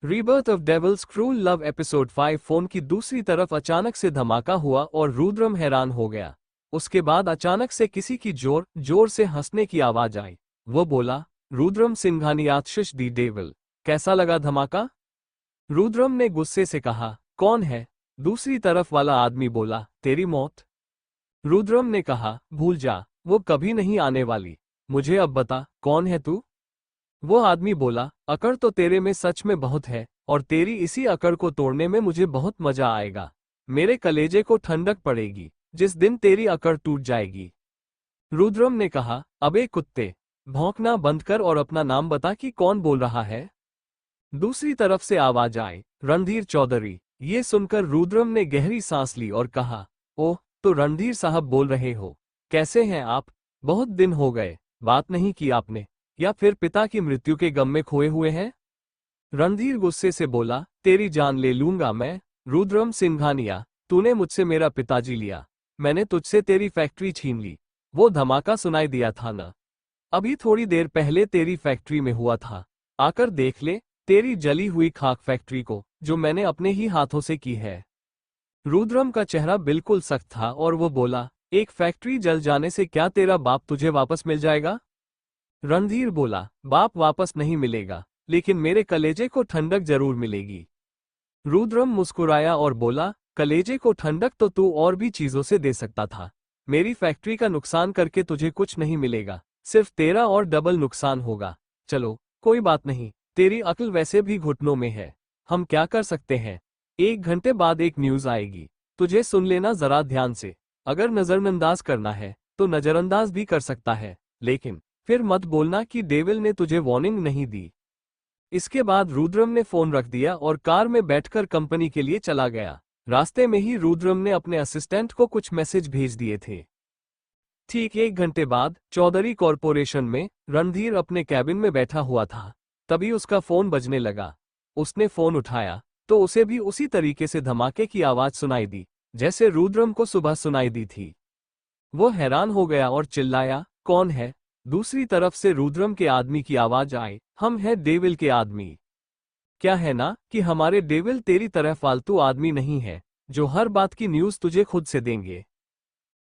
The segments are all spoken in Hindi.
Rebirth of devil's cruel love episode 5। Phone की दूसरी तरफ अचानक से धमाका हुआ और रुद्रम हैरान हो गया। उसके बाद अचानक से किसी की जोर जोर से हंसने की आवाज आई। वो बोला, रुद्रम सिंघानियात्शिश दी डेविल, कैसा लगा धमाका? रुद्रम ने गुस्से से कहा, कौन है? दूसरी तरफ वाला आदमी बोला, तेरी मौत। रुद्रम ने कहा, भूल जा, वो कभी नहीं आने वाली। मुझे अब बता, कौन है तू? वो आदमी बोला, अकड़ तो तेरे में सच में बहुत है, और तेरी इसी अकड़ को तोड़ने में मुझे बहुत मजा आएगा। मेरे कलेजे को ठंडक पड़ेगी जिस दिन तेरी अकड़ टूट जाएगी। रुद्रम ने कहा, अबे कुत्ते, भौंकना बंद कर और अपना नाम बता कि कौन बोल रहा है। दूसरी तरफ से आवाज आई, रणधीर चौधरी। ये सुनकर रुद्रम ने गहरी सांस ली और कहा, ओह, तो रणधीर साहब बोल रहे हो। कैसे हैं आप? बहुत दिन हो गए, बात नहीं की आपने। या फिर पिता की मृत्यु के गम में खोए हुए हैं? रणधीर गुस्से से बोला, तेरी जान ले लूंगा मैं। रुद्रम सिंघानिया, तूने मुझसे मेरा पिताजी लिया, मैंने तुझसे तेरी फैक्ट्री छीन ली। वो धमाका सुनाई दिया था ना? अभी थोड़ी देर पहले तेरी फैक्ट्री में हुआ था। आकर देख ले तेरी जली हुई खाक फैक्ट्री को, जो मैंने अपने ही हाथों से की है। रुद्रम का चेहरा बिल्कुल सख्त था और वो बोला, एक फैक्ट्री जल जाने से क्या तेरा बाप तुझे वापस मिल जाएगा? रणधीर बोला, बाप वापस नहीं मिलेगा, लेकिन मेरे कलेजे को ठंडक जरूर मिलेगी। रुद्रम मुस्कुराया और बोला, कलेजे को ठंडक तो तू और भी चीजों से दे सकता था। मेरी फैक्ट्री का नुकसान करके तुझे कुछ नहीं मिलेगा, सिर्फ तेरा और डबल नुकसान होगा। चलो, कोई बात नहीं, तेरी अक्ल वैसे भी घुटनों में है। हम क्या कर सकते हैं? 1 घंटे बाद एक न्यूज आएगी, तुझे सुन लेना जरा ध्यान से। अगर नजरअंदाज करना है तो नजरअंदाज भी कर सकता है, लेकिन फिर मत बोलना कि डेविल ने तुझे वार्निंग नहीं दी। इसके बाद रुद्रम ने फोन रख दिया और कार में बैठकर कंपनी के लिए चला गया। रास्ते में ही रुद्रम ने अपने असिस्टेंट को कुछ मैसेज भेज दिए थे। ठीक 1 घंटे बाद चौधरी कॉरपोरेशन में रणधीर अपने कैबिन में बैठा हुआ था। तभी उसका फोन बजने लगा। उसने फोन उठाया तो उसे भी उसी तरीके से धमाके की आवाज सुनाई दी जैसे रुद्रम को सुबह सुनाई दी थी। वो हैरान हो गया और चिल्लाया, कौन है? दूसरी तरफ से रुद्रम के आदमी की आवाज आई, हम हैं डेविल के आदमी। क्या है ना कि हमारे डेविल तेरी तरह फालतू आदमी नहीं है जो हर बात की न्यूज तुझे खुद से देंगे।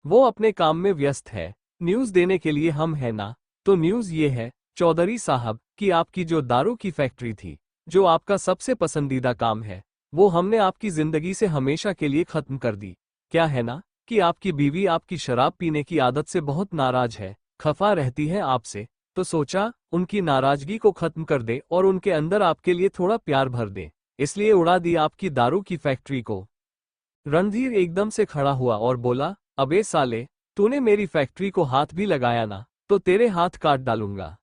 वो अपने काम में व्यस्त है, न्यूज देने के लिए हम है ना। तो न्यूज ये है चौधरी साहब कि आपकी जो दारू की फैक्ट्री थी, जो आपका सबसे पसंदीदा काम है, वो हमने आपकी जिंदगी से हमेशा के लिए खत्म कर दी। क्या है ना कि आपकी बीवी आपकी शराब पीने की आदत से बहुत नाराज है, खफा रहती है आपसे। तो सोचा उनकी नाराजगी को खत्म कर दे और उनके अंदर आपके लिए थोड़ा प्यार भर दे, इसलिए उड़ा दी आपकी दारू की फैक्ट्री को। रणधीर एकदम से खड़ा हुआ और बोला, अबे साले, तूने मेरी फैक्ट्री को हाथ भी लगाया ना, तो तेरे हाथ काट डालूंगा।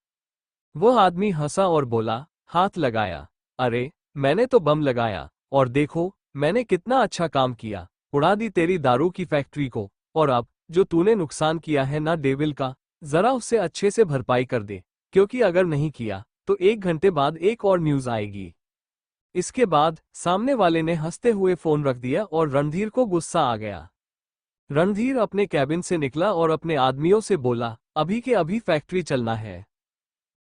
वो आदमी हंसा और बोला, हाथ लगाया? अरे, मैंने तो बम लगाया, और देखो मैंने कितना अच्छा काम किया, उड़ा दी तेरी दारू की फैक्ट्री को। और अब जो तूने नुकसान किया है ना डेविल का, जरा उससे अच्छे से भरपाई कर दे, क्योंकि अगर नहीं किया तो 1 घंटे बाद एक और न्यूज आएगी। इसके बाद सामने वाले ने हंसते हुए फोन रख दिया और रणधीर को गुस्सा आ गया। रणधीर अपने कैबिन से निकला और अपने आदमियों से बोला, अभी के अभी फैक्ट्री चलना है।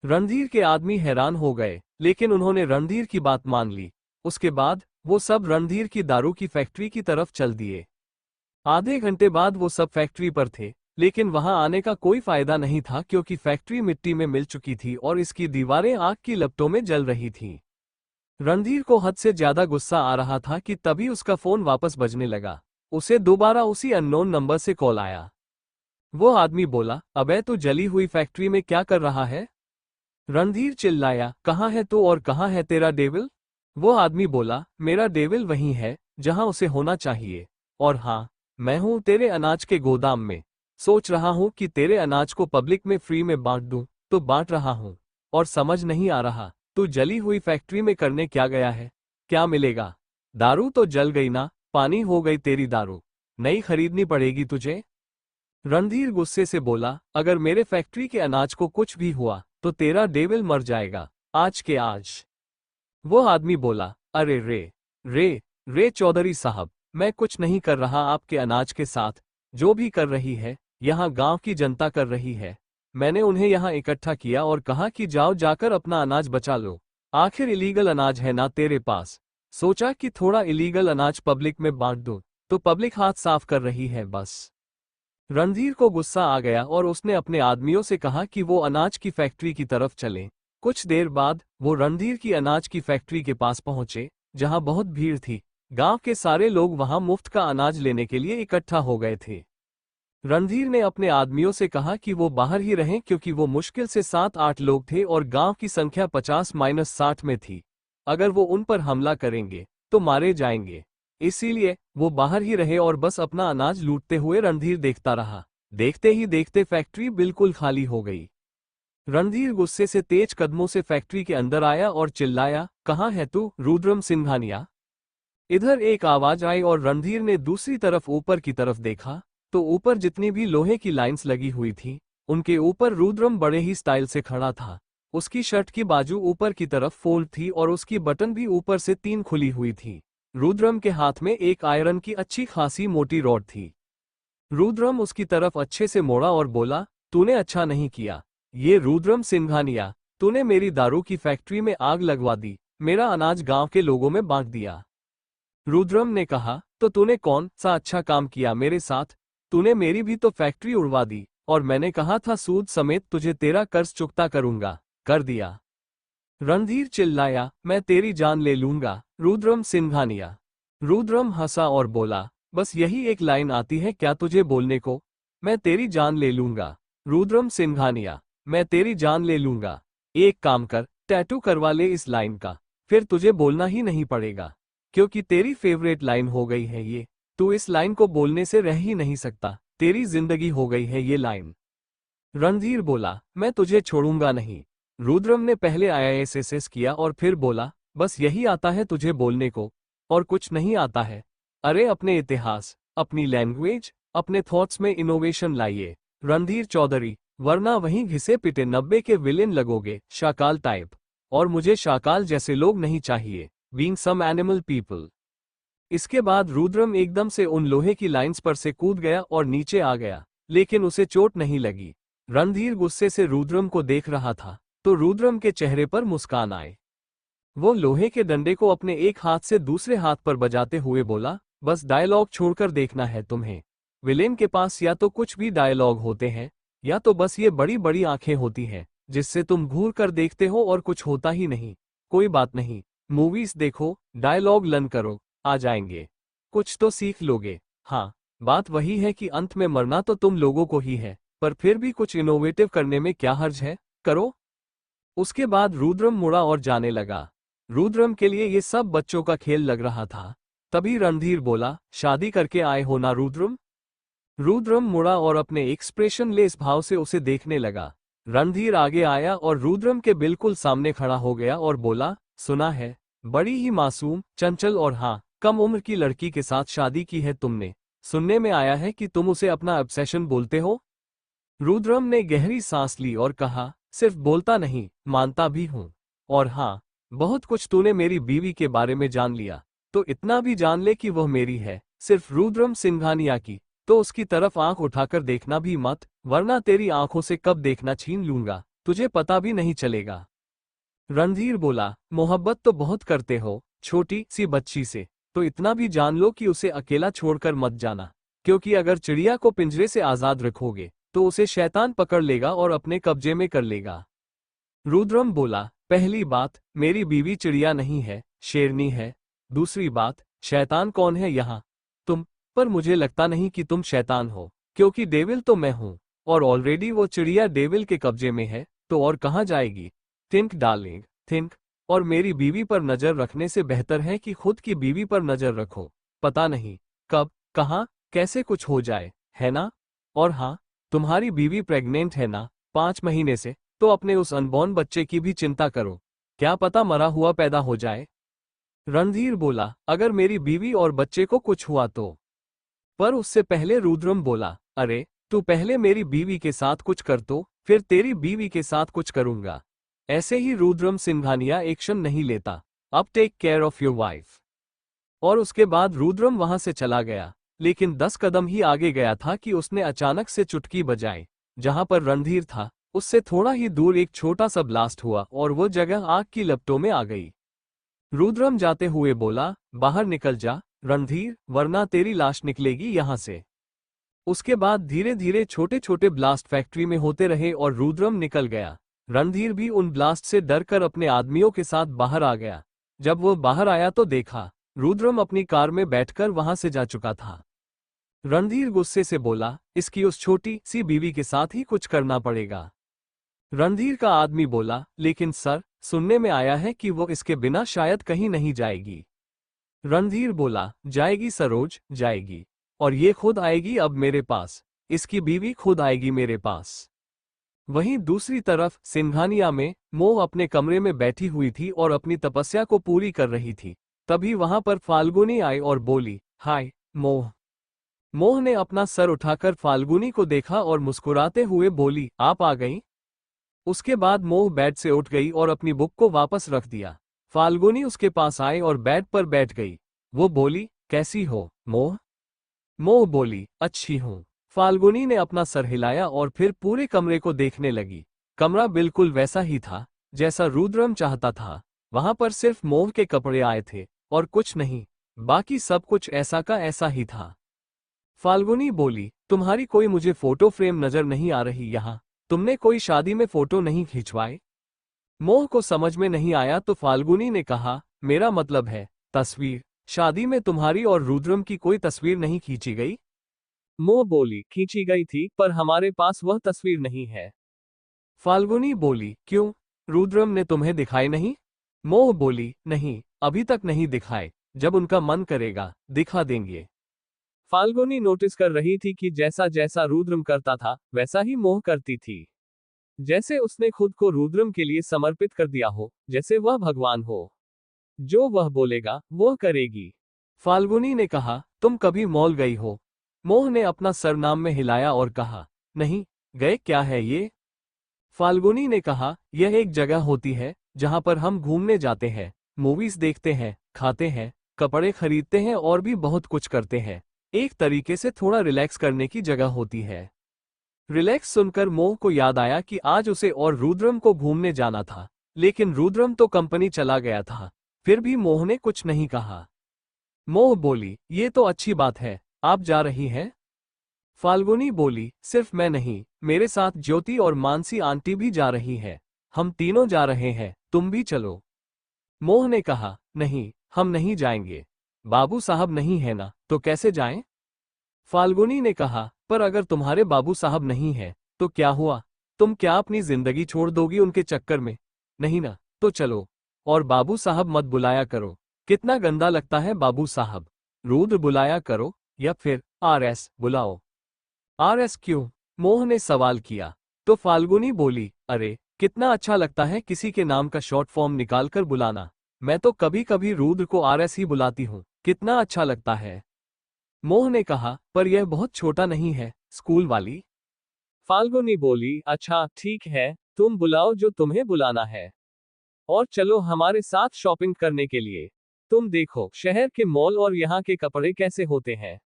रणधीर के आदमी हैरान हो गए, लेकिन उन्होंने रणधीर की बात मान ली। उसके बाद वो सब रणधीर की दारू की फैक्ट्री की तरफ चल दिए। आधे घंटे बाद वो सब फैक्ट्री पर थे, लेकिन वहां आने का कोई फायदा नहीं था क्योंकि फैक्ट्री मिट्टी में मिल चुकी थी और इसकी दीवारें आग की लपटों में जल रही थीं। रणधीर को हद से ज्यादा गुस्सा आ रहा था कि तभी उसका फोन वापस बजने लगा। उसे दोबारा उसी अननोन नंबर से कॉल आया। वो आदमी बोला, अबे तू जली हुई फैक्ट्री में क्या कर रहा है? रणधीर चिल्लाया, कहाँ है तू और कहाँ है तेरा डेविल? वो आदमी बोला, मेरा डेविल वहीं है जहां उसे होना चाहिए। और हाँ, मैं हूं तेरे अनाज के गोदाम में। सोच रहा हूं कि तेरे अनाज को पब्लिक में फ्री में बांट दूं, तो बांट रहा हूं। और समझ नहीं आ रहा तू जली हुई फैक्ट्री में करने क्या गया है? क्या मिलेगा? दारू तो जल गई ना, पानी हो गई तेरी दारू। नई खरीदनी पड़ेगी तुझे। रणधीर गुस्से से बोला, अगर मेरे फैक्ट्री के अनाज को कुछ भी हुआ तो तेरा डेविल मर जाएगा, आज के आज। वो आदमी बोला, अरे रे चौधरी साहब, मैं कुछ नहीं कर रहा आपके अनाज के साथ। जो भी कर रही है यहाँ गांव की जनता कर रही है। मैंने उन्हें यहाँ इकट्ठा किया और कहा कि जाओ जाकर अपना अनाज बचा लो। आखिर इलीगल अनाज है ना तेरे पास। सोचा कि थोड़ा इलीगल अनाज पब्लिक में बांट दूं, तो पब्लिक हाथ साफ कर रही है बस। रणधीर को गुस्सा आ गया और उसने अपने आदमियों से कहा कि वो अनाज की फैक्ट्री की तरफ चलें। कुछ देर बाद वो रणधीर की अनाज की फैक्ट्री के पास पहुंचे, जहां बहुत भीड़ थी। गांव के सारे लोग वहां मुफ्त का अनाज लेने के लिए इकट्ठा हो गए थे। रणधीर ने अपने आदमियों से कहा कि वो बाहर ही रहें क्योंकि वो मुश्किल से 7-8 लोग थे और गांव की संख्या 50-60 में थी। अगर वो उन पर हमला करेंगे तो मारे जाएंगे। इसीलिए वो बाहर ही रहे और बस अपना अनाज लूटते हुए रणधीर देखता रहा। देखते ही देखते फैक्ट्री बिल्कुल खाली हो गई। रणधीर गुस्से से तेज कदमों से फैक्ट्री के अंदर आया और चिल्लाया, कहाँ है तू, रुद्रम सिंघानिया? इधर एक आवाज आई और रणधीर ने दूसरी तरफ ऊपर की तरफ देखा, तो ऊपर जितनी भी लोहे की लाइंस लगी हुई थी, उनके ऊपर रुद्रम बड़े ही स्टाइल से खड़ा था। उसकी शर्ट की बाजू ऊपर की तरफ फोल्ड थी और उसकी बटन भी ऊपर से 3 खुली हुई थी। रुद्रम के हाथ में एक आयरन की अच्छी खासी मोटी रॉड थी। रुद्रम उसकी तरफ अच्छे से मोड़ा और बोला, तूने अच्छा नहीं किया। ये रुद्रम सिंघानिया, तूने मेरी दारू की फैक्ट्री में आग लगवा दी, मेरा अनाज गांव के लोगों में बांट दिया। रुद्रम ने कहा, तो तूने कौन सा अच्छा काम किया मेरे साथ? तूने मेरी भी तो फैक्ट्री उड़वा दी, और मैंने कहा था सूद समेत तुझे तेरा कर्ज चुकता करूंगा, कर दिया। रणधीर चिल्लाया, मैं तेरी जान ले लूंगा, रुद्रम सिंघानिया। रुद्रम हंसा और बोला, बस यही एक लाइन आती है क्या तुझे बोलने को? मैं तेरी जान ले लूंगा, रुद्रम सिंघानिया, मैं तेरी जान ले लूंगा। एक काम कर, टैटू करवा ले इस लाइन का, फिर तुझे बोलना ही नहीं पड़ेगा, क्योंकि तेरी फेवरेट लाइन हो गई है ये। तू इस लाइन को बोलने से रह ही नहीं सकता, तेरी जिंदगी हो गई है ये लाइन। रणधीर बोला, मैं तुझे छोड़ूंगा नहीं। रुद्रम ने पहले आईएएस किया और फिर बोला, बस यही आता है तुझे बोलने को, और कुछ नहीं आता है? अरे अपने इतिहास, अपनी लैंग्वेज, अपने थॉट्स में इनोवेशन लाइए रणधीर चौधरी, वरना वहीं घिसे पिटे 90 के विलेन लगोगे, शाकाल टाइप। और मुझे शाकाल जैसे लोग नहीं चाहिए, बीइंग सम एनिमल पीपल। इसके बाद रुद्रम एकदम से उन लोहे की लाइंस पर से कूद गया और नीचे आ गया, लेकिन उसे चोट नहीं लगी। रणधीर गुस्से से रुद्रम को देख रहा था, तो रुद्रम के चेहरे पर मुस्कान आए। वो लोहे के डंडे को अपने एक हाथ से दूसरे हाथ पर बजाते हुए बोला, बस डायलॉग छोड़कर देखना है तुम्हें। विलेन के पास या तो कुछ भी डायलॉग होते हैं, या तो बस ये बड़ी बड़ी आंखें होती हैं, जिससे तुम घूर कर देखते हो और कुछ होता ही नहीं। कोई बात नहीं, मूवीज देखो, डायलॉग लर्न करो, आ जाएंगे, कुछ तो सीख लोगे। हाँ, बात वही है कि अंत में मरना तो तुम लोगों को ही है, पर फिर भी कुछ इनोवेटिव करने में क्या हर्ज है, करो। उसके बाद रुद्रम मुड़ा और जाने लगा। रुद्रम के लिए ये सब बच्चों का खेल लग रहा था। तभी रणधीर बोला, शादी करके आए हो ना रुद्रम? रुद्रम मुड़ा और अपने एक्सप्रेशन लेस भाव से उसे देखने लगा। रणधीर आगे आया और रुद्रम के बिल्कुल सामने खड़ा हो गया और बोला, सुना है, बड़ी ही मासूम, चंचल और हाँ, कम उम्र की लड़की के साथ शादी की है तुमने। सुनने में आया है कि तुम उसे अपना ऑब्सेशन बोलते हो। रुद्रम ने गहरी सांस ली और कहा, सिर्फ बोलता नहीं, मानता भी हूं। और हाँ, बहुत कुछ तूने मेरी बीवी के बारे में जान लिया, तो इतना भी जान ले कि वह मेरी है, सिर्फ रुद्रम सिंघानिया की। तो उसकी तरफ आंख उठाकर देखना भी मत, वरना तेरी आंखों से कब देखना छीन लूंगा, तुझे पता भी नहीं चलेगा। रणधीर बोला, मोहब्बत तो बहुत करते हो छोटी सी बच्ची से, तो इतना भी जान लो कि उसे अकेला छोड़कर मत जाना, क्योंकि अगर चिड़िया को पिंजरे से आजाद रखोगे तो उसे शैतान पकड़ लेगा और अपने कब्जे में कर लेगा। रुद्रम बोला, पहली बात, मेरी बीवी चिड़िया नहीं है, शेरनी है। दूसरी बात, शैतान कौन है यहाँ? तुम। पर मुझे लगता नहीं कि तुम शैतान हो, क्योंकि डेविल तो मैं हूँ, और ऑलरेडी वो चिड़िया डेविल के कब्जे में है, तो और कहाँ जाएगी? Think darling, think. और मेरी बीवी पर नजर रखने से बेहतर है कि खुद की बीवी पर नजर रखो। पता नहीं कब, कहाँ, कैसे कुछ हो जाए, है ना? और हाँ, तुम्हारी बीवी प्रेग्नेंट है ना, 5 महीने से, तो अपने उस अनबॉर्न बच्चे की भी चिंता करो, क्या पता मरा हुआ पैदा हो जाए। रणधीर बोला, अगर मेरी बीवी और बच्चे को कुछ हुआ तो? पर उससे पहले रुद्रम बोला, अरे, तू पहले मेरी बीवी के साथ कुछ कर तो, फिर तेरी बीवी के साथ कुछ करूंगा। ऐसे ही रुद्रम सिंघानिया एक्शन नहीं लेता। अब take care of your wife. और उसके बाद रुद्रम वहां से चला गया, लेकिन 10 कदम ही आगे गया था कि उसने अचानक से चुटकी बजाई। जहां पर रणधीर था उससे थोड़ा ही दूर एक छोटा सा ब्लास्ट हुआ और वो जगह आग की लपटों में आ गई। रुद्रम जाते हुए बोला, बाहर निकल जा रणधीर, वरना तेरी लाश निकलेगी यहां से। उसके बाद धीरे धीरे छोटे छोटे ब्लास्ट फैक्ट्री में होते रहे और रुद्रम निकल गया। रणधीर भी उन ब्लास्ट से डरकर अपने आदमियों के साथ बाहर आ गया। जब वो बाहर आया तो देखा रुद्रम अपनी कार में बैठकर वहां से जा चुका था। रणधीर गुस्से से बोला, इसकी उस छोटी सी बीवी के साथ ही कुछ करना पड़ेगा। रणधीर का आदमी बोला, लेकिन सर, सुनने में आया है कि वो इसके बिना शायद कहीं नहीं जाएगी। रणधीर बोला, जाएगी सरोज, जाएगी। और ये खुद आएगी अब मेरे पास। इसकी बीवी खुद आएगी मेरे पास। वहीं दूसरी तरफ सिंघानिया में मोह अपने कमरे में बैठी हुई थी और अपनी तपस्या को पूरी कर रही थी। तभी वहां पर फाल्गुनी आई और बोली, हाय मोह। मोह ने अपना सर उठाकर फाल्गुनी को देखा और मुस्कुराते हुए बोली, आप आ गई। उसके बाद मोह बेड से उठ गई और अपनी बुक को वापस रख दिया। फाल्गुनी उसके पास आई और बेड पर बैठ गई। वो बोली, कैसी हो मोह? मोह बोली, अच्छी हूँ। फाल्गुनी ने अपना सर हिलाया और फिर पूरे कमरे को देखने लगी। कमरा बिल्कुल वैसा ही था जैसा रुद्रम चाहता था। वहां पर सिर्फ मोह के कपड़े आए थे और कुछ नहीं, बाकी सब कुछ ऐसा का ऐसा ही था। फाल्गुनी बोली, तुम्हारी कोई मुझे फोटो फ्रेम नजर नहीं आ रही यहाँ? तुमने कोई शादी में फोटो नहीं खिंचवाए? मोह को समझ में नहीं आया तो फाल्गुनी ने कहा, मेरा मतलब है तस्वीर। शादी में तुम्हारी और रुद्रम की कोई तस्वीर नहीं खींची गई? मोह बोली, खींची गई थी पर हमारे पास वह तस्वीर नहीं है। फाल्गुनी बोली, क्यों? रुद्रम ने तुम्हें दिखाई नहीं? मोह बोली, नहीं, अभी तक नहीं दिखाए। जब उनका मन करेगा दिखा देंगे। फाल्गुनी नोटिस कर रही थी कि जैसा जैसा रुद्रम करता था वैसा ही मोह करती थी। जैसे उसने खुद को रुद्रम के लिए समर्पित कर दिया हो, जैसे वह भगवान हो। जो वह बोलेगा वो करेगी। फाल्गुनी ने कहा, तुम कभी मॉल गई हो? मोह ने अपना सरनाम में हिलाया और कहा, नहीं गए। क्या है ये? फाल्गुनी ने कहा, यह एक जगह होती है जहां पर हम घूमने जाते हैं, मूवीज देखते हैं, खाते हैं, कपड़े खरीदते हैं और भी बहुत कुछ करते हैं। एक तरीके से थोड़ा रिलैक्स करने की जगह होती है। रिलैक्स सुनकर मोह को याद आया कि आज उसे और रुद्रम को घूमने जाना था, लेकिन रुद्रम तो कंपनी चला गया था। फिर भी मोह ने कुछ नहीं कहा। मोह बोली, ये तो अच्छी बात है, आप जा रही हैं? फाल्गुनी बोली, सिर्फ मैं नहीं, मेरे साथ ज्योति और मानसी आंटी भी जा रही है। हम तीनों जा रहे हैं, तुम भी चलो। मोह ने कहा, नहीं, हम नहीं जाएंगे। बाबू साहब नहीं है ना, तो कैसे जाएं? फाल्गुनी ने कहा, पर अगर तुम्हारे बाबू साहब नहीं है तो क्या हुआ? तुम क्या अपनी जिंदगी छोड़ दोगी उनके चक्कर में? नहीं ना, तो चलो। और बाबू साहब मत बुलाया करो, कितना गंदा लगता है बाबू साहब। रुद्र बुलाया करो या फिर आरएस बुलाओ। आरएस क्यों? मोह ने सवाल किया। तो फाल्गुनी बोली, अरे कितना अच्छा लगता है किसी के नाम का शॉर्ट फॉर्म निकालकर बुलाना। मैं तो कभी कभी रुद्र को आरएस ही बुलाती हूँ, कितना अच्छा लगता है। मोह ने कहा, पर यह बहुत छोटा नहीं है, स्कूल वाली। फाल्गुनी बोली, अच्छा ठीक है, तुम बुलाओ जो तुम्हें बुलाना है। और चलो हमारे साथ शॉपिंग करने के लिए। तुम देखो शहर के मॉल और यहाँ के कपड़े कैसे होते हैं।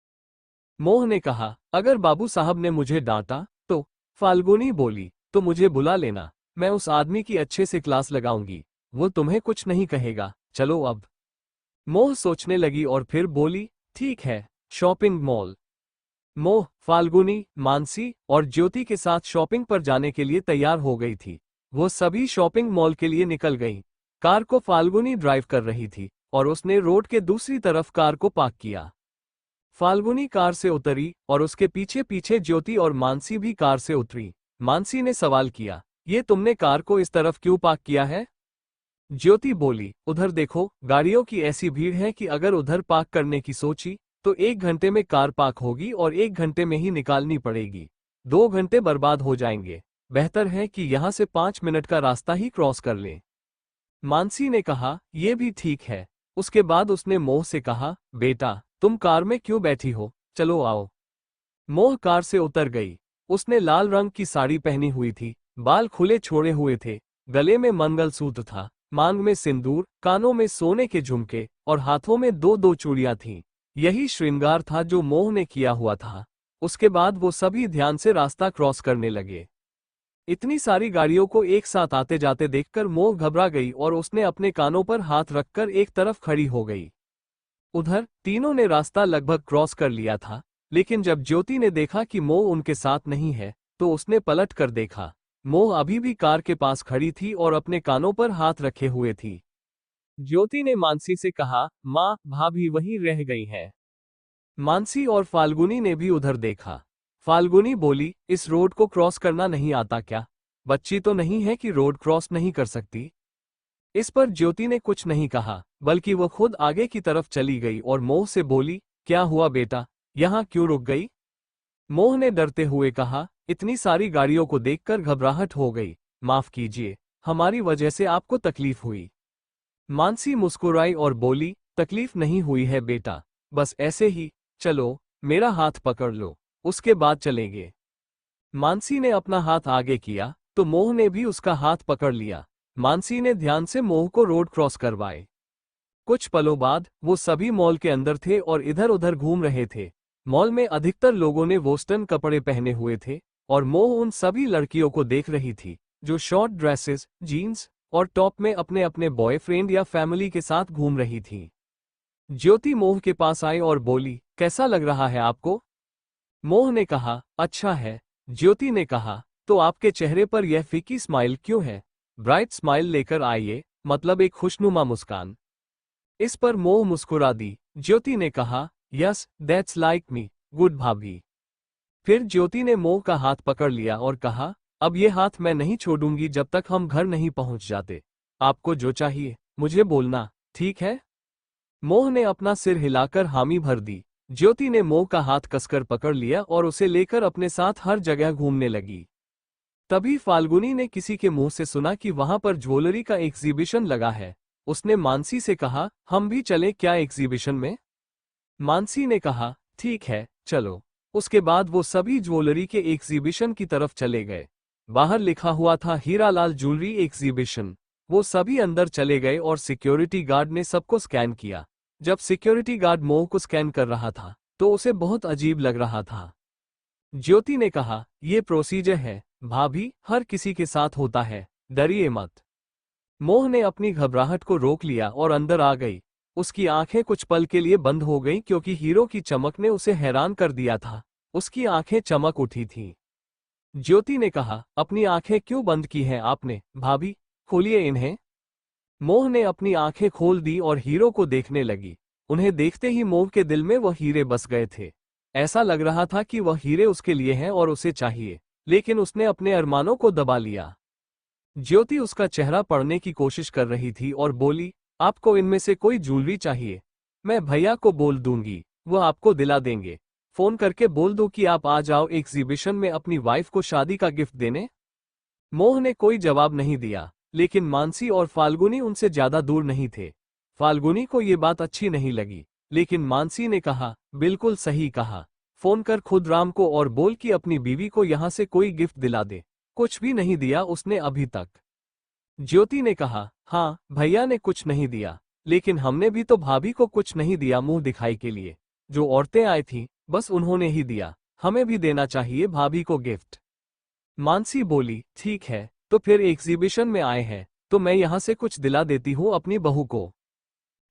मोह ने कहा, अगर बाबू साहब ने मुझे डांटा तो? फाल्गुनी बोली, तो मुझे बुला लेना, मैं उस आदमी की अच्छे से क्लास लगाऊंगी, वो तुम्हें कुछ नहीं कहेगा। चलो अब। मोह सोचने लगी और फिर बोली, ठीक है, शॉपिंग मॉल। मोह, फाल्गुनी, मानसी और ज्योति के साथ शॉपिंग पर जाने के लिए तैयार हो गई थी। वो सभी शॉपिंग मॉल के लिए निकल गईं। कार को फाल्गुनी ड्राइव कर रही थी और उसने रोड के दूसरी तरफ कार को पार्क किया। फाल्गुनी कार से उतरी और उसके पीछे पीछे ज्योति और मानसी भी कार से उतरी। मानसी ने सवाल किया, ये तुमने कार को इस तरफ क्यों पार्क किया है? ज्योति बोली, उधर देखो, गाड़ियों की ऐसी भीड़ है कि अगर उधर पार्क करने की सोची तो 1 घंटे में कार पार्क होगी और 1 घंटे में ही निकालनी पड़ेगी। 2 घंटे बर्बाद हो जाएंगे। बेहतर है कि यहाँ से 5 मिनट का रास्ता ही क्रॉस कर लें। मानसी ने कहा, यह भी ठीक है। उसके बाद उसने मोह से कहा, बेटा तुम कार में क्यों बैठी हो, चलो आओ। मोह कार से उतर गई। उसने लाल रंग की साड़ी पहनी हुई थी, बाल खुले छोड़े हुए थे, गले में मंगलसूत्र था, मांग में सिंदूर, कानों में सोने के झुमके और हाथों में दो दो चूड़ियां थीं। यही श्रृंगार था जो मोह ने किया हुआ था। उसके बाद वो सभी ध्यान से रास्ता क्रॉस करने लगे। इतनी सारी गाड़ियों को एक साथ आते जाते देखकर मोह घबरा गई और उसने अपने कानों पर हाथ रखकर एक तरफ खड़ी हो गई। उधर तीनों ने रास्ता लगभग क्रॉस कर लिया था, लेकिन जब ज्योति ने देखा कि मोह उनके साथ नहीं है, तो उसने पलट कर देखा। मोह अभी भी कार के पास खड़ी थी और अपने कानों पर हाथ रखे हुए थी। ज्योति ने मानसी से कहा, माँ, भाभी वहीं रह गई है। मानसी और फाल्गुनी ने भी उधर देखा। फाल्गुनी बोली, इस रोड को क्रॉस करना नहीं आता क्या? बच्ची तो नहीं है कि रोड क्रॉस नहीं कर सकती। इस पर ज्योति ने कुछ नहीं कहा, बल्कि वो खुद आगे की तरफ चली गई और मोह से बोली, क्या हुआ बेटा, यहाँ क्यों रुक गई? मोह ने डरते हुए कहा, इतनी सारी गाड़ियों को देखकर घबराहट हो गई, माफ कीजिए, हमारी वजह से आपको तकलीफ हुई। मानसी मुस्कुराई और बोली, तकलीफ नहीं हुई है बेटा, बस ऐसे ही, चलो, मेरा हाथ पकड़ लो, उसके बाद चलेंगे। मानसी ने अपना हाथ आगे किया, तो मोह ने भी उसका हाथ पकड़ लिया। मानसी ने ध्यान से मोह को रोड क्रॉस करवाए। कुछ पलों बाद वो सभी मॉल के अंदर थे और इधर उधर घूम रहे थे। मॉल में अधिकतर लोगों ने वेस्टर्न कपड़े पहने हुए थे और मोह उन सभी लड़कियों को देख रही थी जो शॉर्ट ड्रेसेस, जीन्स और टॉप में अपने अपने बॉयफ्रेंड या फैमिली के साथ घूम रही थी। ज्योति मोह के पास आई और बोली, कैसा लग रहा है आपको? मोह ने कहा, अच्छा है। ज्योति ने कहा, तो आपके चेहरे पर यह फीकी स्माइल क्यों है? ब्राइट स्माइल लेकर आइए, मतलब एक खुशनुमा मुस्कान। इस पर मोह मुस्कुरा दी। ज्योति ने कहा, yes, that's like me, good भाभी। फिर ज्योति ने मोह का हाथ पकड़ लिया और कहा, अब ये हाथ मैं नहीं छोड़ूंगी जब तक हम घर नहीं पहुंच जाते। आपको जो चाहिए मुझे बोलना, ठीक है? मोह ने अपना सिर हिलाकर हामी भर दी। ज्योति ने मोह का हाथ कसकर पकड़ लिया और उसे लेकर अपने साथ हर जगह घूमने लगी। तभी फाल्गुनी ने किसी के मुंह से सुना कि वहां पर ज्वेलरी का एग्जीबिशन लगा है। उसने मानसी से कहा, हम भी चलें क्या एग्जीबिशन में? मानसी ने कहा, ठीक है, चलो। उसके बाद वो सभी ज्वेलरी के एग्जीबिशन की तरफ चले गए। बाहर लिखा हुआ था हीरालाल ज्वेलरी एग्जीबिशन। वो सभी अंदर चले गए और सिक्योरिटी गार्ड ने सबको स्कैन किया। जब सिक्योरिटी गार्ड मोह को स्कैन कर रहा था, तो उसे बहुत अजीब लग रहा था। ज्योति ने कहा, ये प्रोसीजर है, भाभी, हर किसी के साथ होता है, डरिए मत। मोह ने अपनी घबराहट को रोक लिया और अंदर आ गई। उसकी आंखें कुछ पल के लिए बंद हो गईं क्योंकि हीरो की चमक ने उसे हैरान कर दिया था। उसकी आंखें चमक उठी थीं। ज्योति ने कहा, अपनी आंखें क्यों बंद की हैं आपने, भाभी? खोलिए इन्हें। मोह ने अपनी आंखें खोल दी और हीरो को देखने लगी। उन्हें देखते ही मोह के दिल में वह हीरे बस गए थे। ऐसा लग रहा था कि वह हीरे उसके लिए हैं और उसे चाहिए, लेकिन उसने अपने अरमानों को दबा लिया। ज्योति उसका चेहरा पढ़ने की कोशिश कर रही थी और बोली, आपको इनमें से कोई ज्वेलरी चाहिए? मैं भैया को बोल दूंगी, वो आपको दिला देंगे। फोन करके बोल दो कि आप आ जाओ एग्जीबिशन में अपनी वाइफ को शादी का गिफ्ट देने। मोह ने कोई जवाब नहीं दिया, लेकिन मानसी और फाल्गुनी उनसे ज्यादा दूर नहीं थे। फाल्गुनी को ये बात अच्छी नहीं लगी, लेकिन मानसी ने कहा, बिल्कुल सही कहा। फोन कर खुद राम को और बोल कि अपनी बीवी को यहाँ से कोई गिफ्ट दिला दे। कुछ भी नहीं दिया उसने अभी तक। ज्योति ने कहा, हाँ, भैया ने कुछ नहीं दिया, लेकिन हमने भी तो भाभी को कुछ नहीं दिया मुंह दिखाई के लिए। जो औरतें आई थीं, बस उन्होंने ही दिया, हमें भी देना चाहिए भाभी को गिफ्ट। मानसी बोली, ठीक है, तो फिर एग्जीबिशन में आए हैं, तो मैं यहाँ से कुछ दिला देती हूँ अपनी बहू को।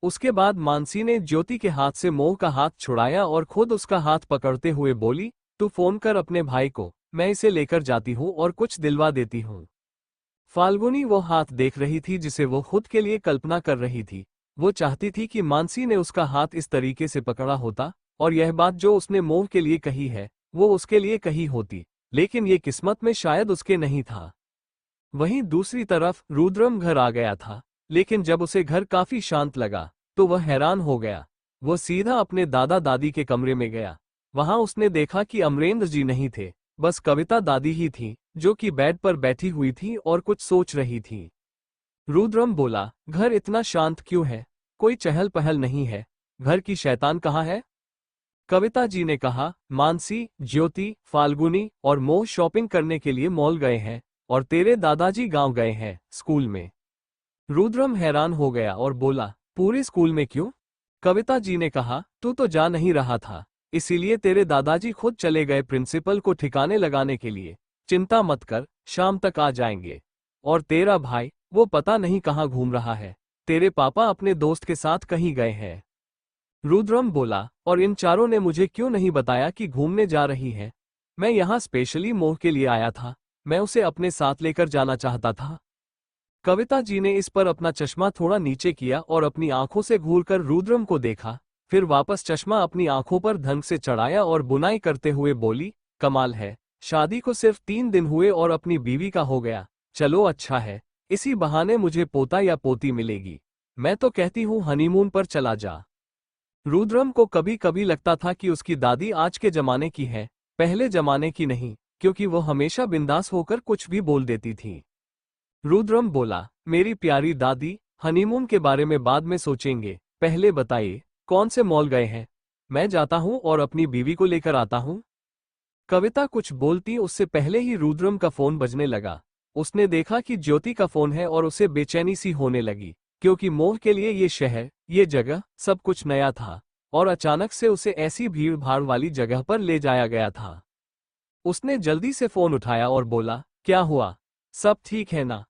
उसके बाद मानसी ने ज्योति के हाथ से मोह का हाथ छुड़ाया और खुद उसका हाथ पकड़ते हुए बोली, तू फोन कर अपने भाई को, मैं इसे लेकर जाती हूँ और कुछ दिलवा देती हूँ। फाल्गुनी वो हाथ देख रही थी जिसे वो खुद के लिए कल्पना कर रही थी। वो चाहती थी कि मानसी ने उसका हाथ इस तरीके से पकड़ा होता और यह बात जो उसने मोह के लिए कही है, वो उसके लिए कही होती, लेकिन ये किस्मत में शायद उसके नहीं था। वहीं दूसरी तरफ रुद्रम घर आ गया था, लेकिन जब उसे घर काफी शांत लगा, तो वह हैरान हो गया। वो सीधा अपने दादा दादी के कमरे में गया। वहां उसने देखा कि अमरेंद्र जी नहीं थे, बस कविता दादी ही थी, जो कि बेड पर बैठी हुई थी और कुछ सोच रही थी। रुद्रम बोला, घर इतना शांत क्यों है? कोई चहल पहल नहीं है, घर की शैतान कहाँ है? कविता जी ने कहा, मानसी, ज्योति, फाल्गुनी और मोह शॉपिंग करने के लिए मॉल गए हैं और तेरे दादाजी गांव गए हैं, स्कूल में। रुद्रम हैरान हो गया और बोला, पूरे स्कूल में क्यों? कविता जी ने कहा, तू तो जा नहीं रहा था, इसीलिए तेरे दादाजी खुद चले गए प्रिंसिपल को ठिकाने लगाने के लिए। चिंता मत कर, शाम तक आ जाएंगे। और तेरा भाई, वो पता नहीं कहाँ घूम रहा है। तेरे पापा अपने दोस्त के साथ कहीं गए हैं। रुद्रम बोला, और इन चारों ने मुझे क्यों नहीं बताया कि घूमने जा रही है? मैं यहाँ स्पेशली मोह के लिए आया था। मैं उसे अपने साथ लेकर जाना चाहता था। कविता जी ने इस पर अपना चश्मा थोड़ा नीचे किया और अपनी आंखों से घूरकर रुद्रम को देखा, फिर वापस चश्मा अपनी आंखों पर ढंग से चढ़ाया और बुनाई करते हुए बोली, कमाल है, शादी को सिर्फ 3 दिन हुए और अपनी बीवी का हो गया। चलो अच्छा है, इसी बहाने मुझे पोता या पोती मिलेगी। मैं तो कहती हूँ हनीमून पर चला जा। रुद्रम को कभी कभी लगता था कि उसकी दादी आज के जमाने की है, पहले जमाने की नहीं, क्योंकि वो हमेशा बिंदास होकर कुछ भी बोल देती थी। रुद्रम बोला, मेरी प्यारी दादी, हनीमून के बारे में बाद में सोचेंगे, पहले बताइए कौन से मॉल गए हैं? मैं जाता हूँ और अपनी बीवी को लेकर आता हूँ। कविता कुछ बोलती उससे पहले ही रुद्रम का फोन बजने लगा। उसने देखा कि ज्योति का फोन है और उसे बेचैनी सी होने लगी, क्योंकि मोह के लिए ये शहर, ये जगह, सब कुछ नया था और अचानक से उसे ऐसी भीड़ भाड़ वाली जगह पर ले जाया गया था। उसने जल्दी से फोन उठाया और बोला, क्या हुआ? सब ठीक है ना?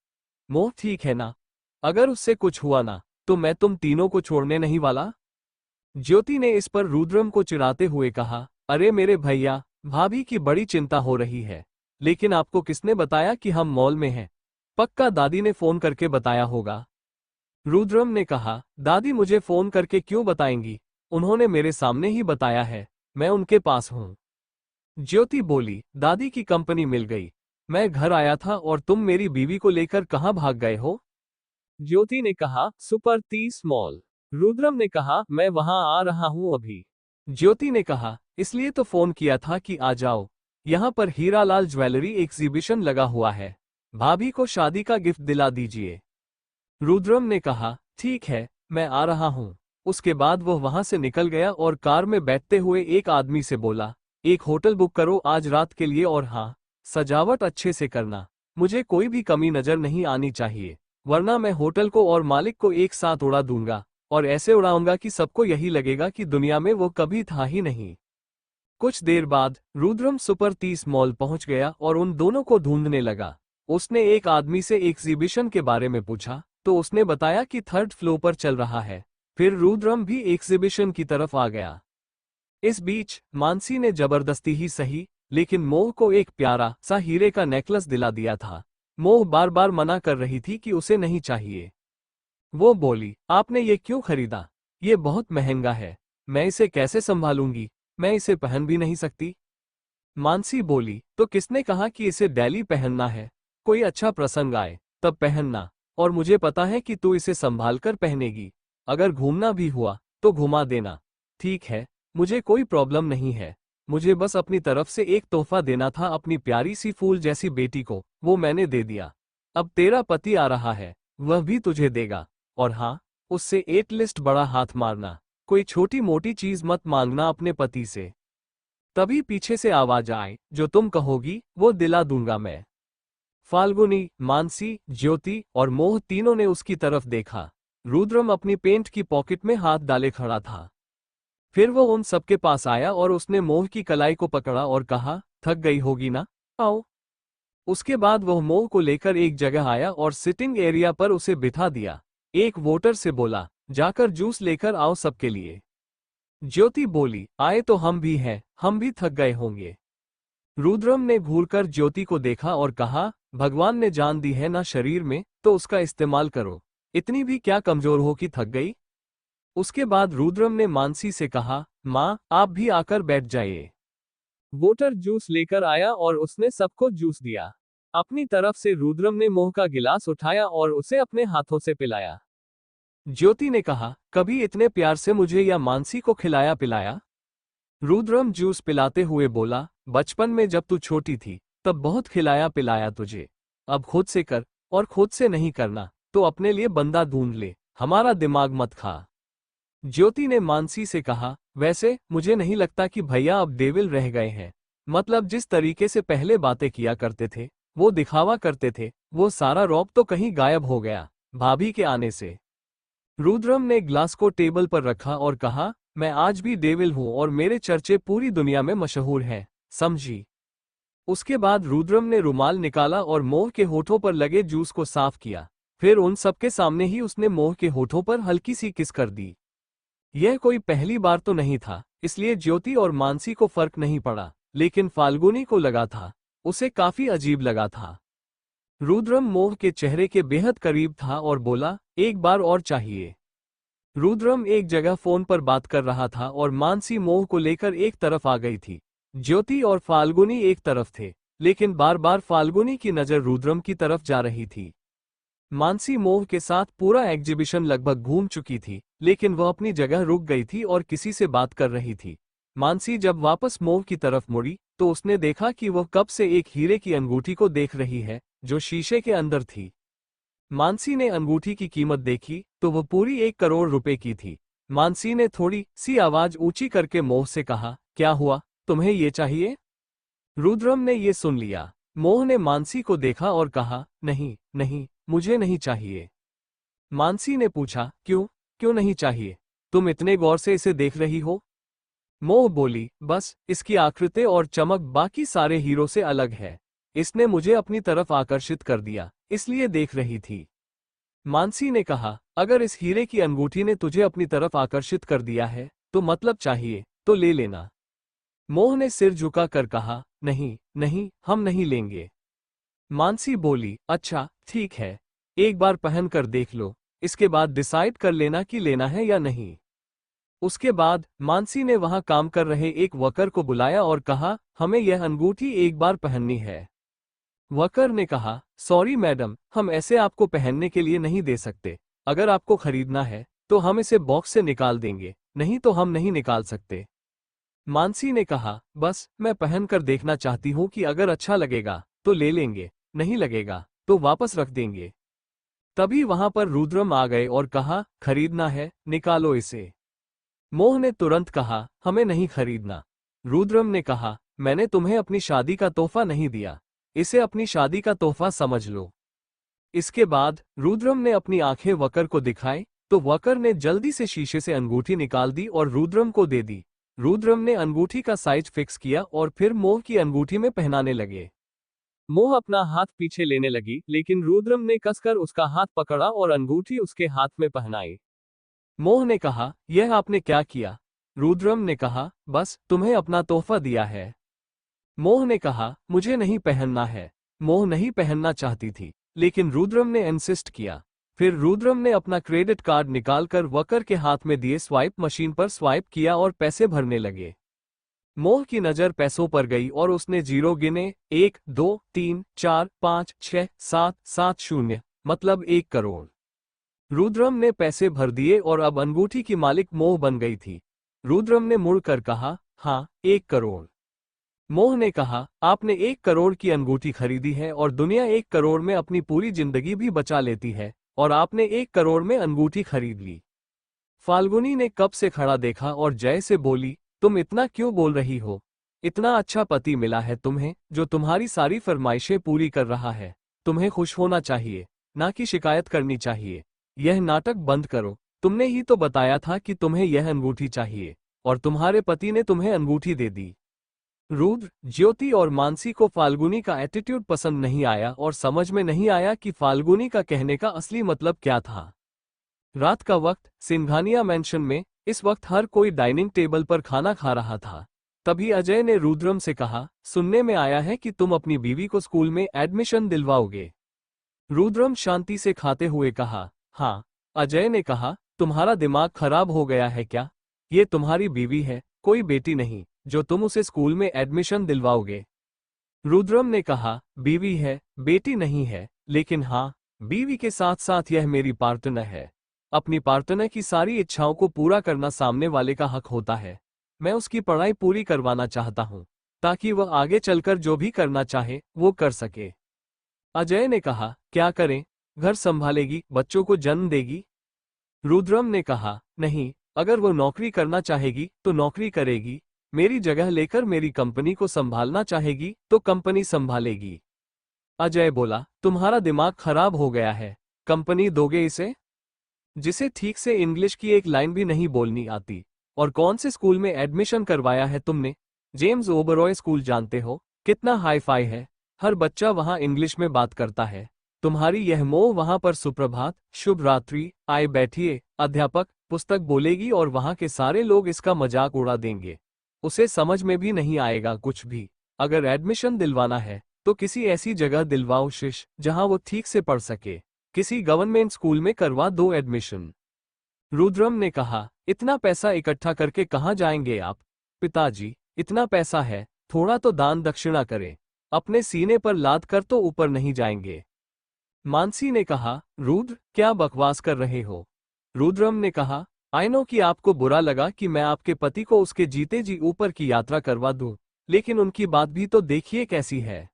मोह ठीक है ना? अगर उससे कुछ हुआ ना, तो मैं तुम तीनों को छोड़ने नहीं वाला। ज्योति ने इस पर रुद्रम को चिढ़ाते हुए कहा, अरे मेरे भैया, भाभी की बड़ी चिंता हो रही है। लेकिन आपको किसने बताया कि हम मॉल में हैं? पक्का दादी ने फोन करके बताया होगा। रुद्रम ने कहा, दादी मुझे फोन करके क्यों बताएंगी? उन्होंने मेरे सामने ही बताया है, मैं उनके पास हूं। ज्योति बोली, दादी की कंपनी मिल गई। मैं घर आया था और तुम मेरी बीवी को लेकर कहाँ भाग गए हो? ज्योति ने कहा, सुपर 30 मॉल। रुद्रम ने कहा, मैं वहां आ रहा हूं अभी। ज्योति ने कहा, इसलिए तो फोन किया था कि आ जाओ। यहाँ पर हीरालाल ज्वेलरी एग्जीबिशन लगा हुआ है, भाभी को शादी का गिफ्ट दिला दीजिए। रुद्रम ने कहा, ठीक है, मैं आ रहा हूँ। उसके बाद वह वहां से निकल गया और कार में बैठते हुए एक आदमी से बोला, एक होटल बुक करो आज रात के लिए, और हाँ, सजावट अच्छे से करना, मुझे कोई भी कमी नजर नहीं आनी चाहिए, वरना मैं होटल को और मालिक को एक साथ उड़ा दूंगा, और ऐसे उड़ाऊंगा कि सबको यही लगेगा कि दुनिया में वो कभी था ही नहीं। कुछ देर बाद रुद्रम सुपर 30 मॉल पहुंच गया और उन दोनों को ढूंढने लगा। उसने एक आदमी से एग्जीबिशन के बारे में पूछा, तो उसने बताया कि 3rd फ्लोर पर चल रहा है। फिर रुद्रम भी एग्जीबिशन की तरफ आ गया। इस बीच मानसी ने जबरदस्ती ही सही, लेकिन मोह को एक प्यारा सा हीरे का नेकलेस दिला दिया था। मोह बार बार मना कर रही थी कि उसे नहीं चाहिए। वो बोली, आपने ये क्यों खरीदा? ये बहुत महंगा है, मैं इसे कैसे संभालूंगी? मैं इसे पहन भी नहीं सकती। मानसी बोली, तो किसने कहा कि इसे डेली पहनना है? कोई अच्छा प्रसंग आए तब पहनना, और मुझे पता है कि तू इसे संभाल कर पहनेगी। अगर घूमना भी हुआ तो घुमा देना। ठीक है, मुझे कोई प्रॉब्लम नहीं है। मुझे बस अपनी तरफ से एक तोहफा देना था अपनी प्यारी सी फूल जैसी बेटी को, वो मैंने दे दिया। अब तेरा पति आ रहा है, वह भी तुझे देगा। और हाँ, उससे एक लिस्ट बड़ा हाथ मारना, कोई छोटी मोटी चीज मत मांगना अपने पति से। तभी पीछे से आवाज आए, जो तुम कहोगी वो दिला दूंगा मैं। फाल्गुनी, मानसी, ज्योति और मोह तीनों ने उसकी तरफ देखा। रुद्रम अपनी पेंट की पॉकेट में हाथ डाले खड़ा था। फिर वो उन सबके पास आया और उसने मोह की कलाई को पकड़ा और कहा, थक गई होगी ना, आओ। उसके बाद वह मोह को लेकर एक जगह आया और सिटिंग एरिया पर उसे बिठा दिया। एक वोटर से बोला, जाकर जूस लेकर आओ सबके लिए। ज्योति बोली, आए तो हम भी हैं, हम भी थक गए होंगे। रुद्रम ने घूरकर ज्योति को देखा और कहा, भगवान ने जान दी है ना शरीर में, तो उसका इस्तेमाल करो। इतनी भी क्या कमजोर हो कि थक गई? उसके बाद रुद्रम ने मानसी से कहा, माँ आप भी आकर बैठ जाइए। वोटर जूस लेकर आया और उसने सबको जूस दिया। अपनी तरफ से रुद्रम ने मोह का गिलास उठाया और उसे अपने हाथों से पिलाया। ज्योति ने कहा, कभी इतने प्यार से मुझे या मानसी को खिलाया पिलाया? रुद्रम जूस पिलाते हुए बोला, बचपन में जब तू छोटी थी तब बहुत खिलाया पिलाया तुझे। अब खुद से कर, और खुद से नहीं करना तो अपने लिए बंदा ढूंढ ले, हमारा दिमाग मत खा। ज्योति ने मानसी से कहा, वैसे मुझे नहीं लगता कि भैया अब डेविल रह गए हैं। मतलब जिस तरीके से पहले बातें किया करते थे, वो दिखावा करते थे, वो सारा रौब तो कहीं गायब हो गया भाभी के आने से। रुद्रम ने ग्लास को टेबल पर रखा और कहा, मैं आज भी डेविल हूं और मेरे चर्चे पूरी दुनिया में मशहूर हैं, समझी? उसके बाद रुद्रम ने रुमाल निकाला और मोह के होठों पर लगे जूस को साफ किया। फिर उन सबके सामने ही उसने मोह के होठों पर हल्की सी किस कर दी। यह कोई पहली बार तो नहीं था, इसलिए ज्योति और मानसी को फर्क नहीं पड़ा, लेकिन फाल्गुनी को लगा था। उसे काफी अजीब लगा था। रुद्रम मोह के चेहरे के बेहद करीब था और बोला, एक बार और चाहिए। रुद्रम एक जगह फोन पर बात कर रहा था और मानसी मोह को लेकर एक तरफ आ गई थी। ज्योति और फाल्गुनी एक तरफ थे, लेकिन बार बार फाल्गुनी की नजर रुद्रम की तरफ जा रही थी। मानसी मोह के साथ पूरा एग्जीबिशन लगभग घूम चुकी थी, लेकिन वह अपनी जगह रुक गई थी और किसी से बात कर रही थी। मानसी जब वापस मोह की तरफ मुड़ी तो उसने देखा कि वह कब से एक हीरे की अंगूठी को देख रही है, जो शीशे के अंदर थी। मानसी ने अंगूठी की कीमत देखी तो वह पूरी 1 करोड़ रुपए की थी। मानसी ने थोड़ी सी आवाज ऊंची करके मोह से कहा, क्या हुआ, तुम्हें ये चाहिए? रुद्रम ने ये सुन लिया। मोह ने मानसी को देखा और कहा, नहीं नहीं, मुझे नहीं चाहिए। मानसी ने पूछा, क्यों क्यों नहीं चाहिए? तुम इतने गौर से इसे देख रही हो? मोह बोली, बस इसकी आकृति और चमक बाकी सारे हीरो से अलग है। इसने मुझे अपनी तरफ आकर्षित कर दिया, इसलिए देख रही थी। मानसी ने कहा, अगर इस हीरे की अंगूठी ने तुझे अपनी तरफ आकर्षित कर दिया है तो मतलब चाहिए तो ले लेना। मोह ने सिर झुका कर कहा, नहीं नहीं, हम नहीं लेंगे। मानसी बोली, अच्छा ठीक है, एक बार पहन कर देख लो, इसके बाद डिसाइड कर लेना कि लेना है या नहीं। उसके बाद मानसी ने वहां काम कर रहे एक वर्कर को बुलाया और कहा, हमें यह अंगूठी एक बार पहननी है। वर्कर ने कहा, सॉरी मैडम, हम ऐसे आपको पहनने के लिए नहीं दे सकते। अगर आपको खरीदना है तो हम इसे बॉक्स से निकाल देंगे, नहीं तो हम नहीं निकाल सकते। मानसी ने कहा, बस मैं पहन कर देखना चाहती हूँ कि अगर अच्छा लगेगा तो ले लेंगे, नहीं लगेगा तो वापस रख देंगे। तभी वहां पर रुद्रम आ गए और कहा, खरीदना है, निकालो इसे। मोह ने तुरंत कहा, हमें नहीं खरीदना। रुद्रम ने कहा, मैंने तुम्हें अपनी शादी का तोहफा नहीं दिया, इसे अपनी शादी का तोहफा समझ लो। इसके बाद रुद्रम ने अपनी आंखें वकर को दिखाई तो वकर ने जल्दी से शीशे से अंगूठी निकाल दी और रुद्रम को दे दी। रुद्रम ने अंगूठी का साइज फिक्स किया और फिर मोह की अंगूठी में पहनाने लगे। मोह अपना हाथ पीछे लेने लगी, लेकिन रुद्रम ने कसकर उसका हाथ पकड़ा और अंगूठी उसके हाथ में पहनाई। मोह ने कहा, यह आपने क्या किया? रुद्रम ने कहा, बस तुम्हें अपना तोहफा दिया है। मोह ने कहा, मुझे नहीं पहनना है। मोह नहीं पहनना चाहती थी, लेकिन रुद्रम ने इंसिस्ट किया। फिर रुद्रम ने अपना क्रेडिट कार्ड निकालकर वकर के हाथ में दिए स्वाइप मशीन पर स्वाइप किया और पैसे भरने लगे। मोह की नजर पैसों पर गई और उसने जीरो गिने, 1 2 3 4 5 6 7 7 0, मतलब 1 करोड़। रुद्रम ने पैसे भर दिए और अब अंगूठी की मालिक मोह बन गई थी। रुद्रम ने मुड़कर कहा, हाँ 1 करोड़। मोह ने कहा, आपने 1 करोड़ की अंगूठी खरीदी है और दुनिया 1 करोड़ में अपनी पूरी जिंदगी भी बचा लेती है, और आपने 1 करोड़ में अंगूठी खरीद ली। फाल्गुनी ने कब से खड़ा देखा और जय से बोली, तुम इतना क्यों बोल रही हो? इतना अच्छा पति मिला है तुम्हें, जो तुम्हारी सारी फरमाइशें पूरी कर रहा है। तुम्हें खुश होना चाहिए, ना कि शिकायत करनी चाहिए। यह नाटक बंद करो। तुमने ही तो बताया था कि तुम्हें यह अंगूठी चाहिए, और तुम्हारे पति ने तुम्हें अंगूठी दे दी। रुद्र, ज्योति और मानसी को फाल्गुनी का एटीट्यूड पसंद नहीं आया और समझ में नहीं आया कि फाल्गुनी का कहने का असली मतलब क्या था। रात का वक्त सिंघानिया मैंशन में इस वक्त हर कोई डाइनिंग टेबल पर खाना खा रहा था। तभी अजय ने रुद्रम से कहा, सुनने में आया है कि तुम अपनी बीवी को स्कूल में एडमिशन दिलवाओगे। रुद्रम शांति से खाते हुए कहा, हाँ। अजय ने कहा, तुम्हारा दिमाग खराब हो गया है क्या? ये तुम्हारी बीवी है, कोई बेटी नहीं, जो तुम उसे स्कूल में एडमिशन दिलवाओगे। रुद्रम ने कहा, बीवी है, बेटी नहीं है, लेकिन हाँ, बीवी के साथ साथ यह मेरी पार्टनर है। अपनी पार्टनर की सारी इच्छाओं को पूरा करना सामने वाले का हक होता है। मैं उसकी पढ़ाई पूरी करवाना चाहता हूँ, ताकि वह आगे चलकर जो भी करना चाहे वो कर सके। अजय ने कहा, क्या करें? घर संभालेगी, बच्चों को जन्म देगी? रुद्रम ने कहा, नहीं, अगर वो नौकरी करना चाहेगी तो नौकरी करेगी। मेरी जगह लेकर मेरी कंपनी को संभालना चाहेगी तो कंपनी संभालेगी। अजय बोला, तुम्हारा दिमाग खराब हो गया है। कंपनी दोगे इसे, जिसे ठीक से इंग्लिश की एक लाइन भी नहीं बोलनी आती? और कौन से स्कूल में एडमिशन करवाया है तुमने? जेम्स ओबरॉय स्कूल जानते हो? कितना हाई फाई है, हर बच्चा वहां इंग्लिश में बात करता है। तुम्हारी यह मोह वहां पर सुप्रभात, शुभ रात्रि, आए बैठिए, अध्यापक, पुस्तक बोलेगी और वहां के सारे लोग इसका मजाक उड़ा देंगे। उसे समझ में भी नहीं आएगा कुछ भी। अगर एडमिशन दिलवाना है तो किसी ऐसी जगह दिलवाओ शिश, जहां वो ठीक से पढ़ सके। किसी गवर्नमेंट स्कूल में करवा दो एडमिशन। रुद्रम ने कहा, इतना पैसा इकट्ठा करके कहाँ जाएंगे आप? पिताजी, इतना पैसा है, थोड़ा तो दान दक्षिणा करें। अपने सीने पर लाद कर तो ऊपर नहीं जाएंगे। मानसी ने कहा, रुद्र, क्या बकवास कर रहे हो? रुद्रम ने कहा, आई नो कि आपको बुरा लगा कि मैं आपके पति को उसके जीते जी ऊपर की यात्रा करवा दूं, लेकिन उनकी बात भी तो देखिए कैसी है।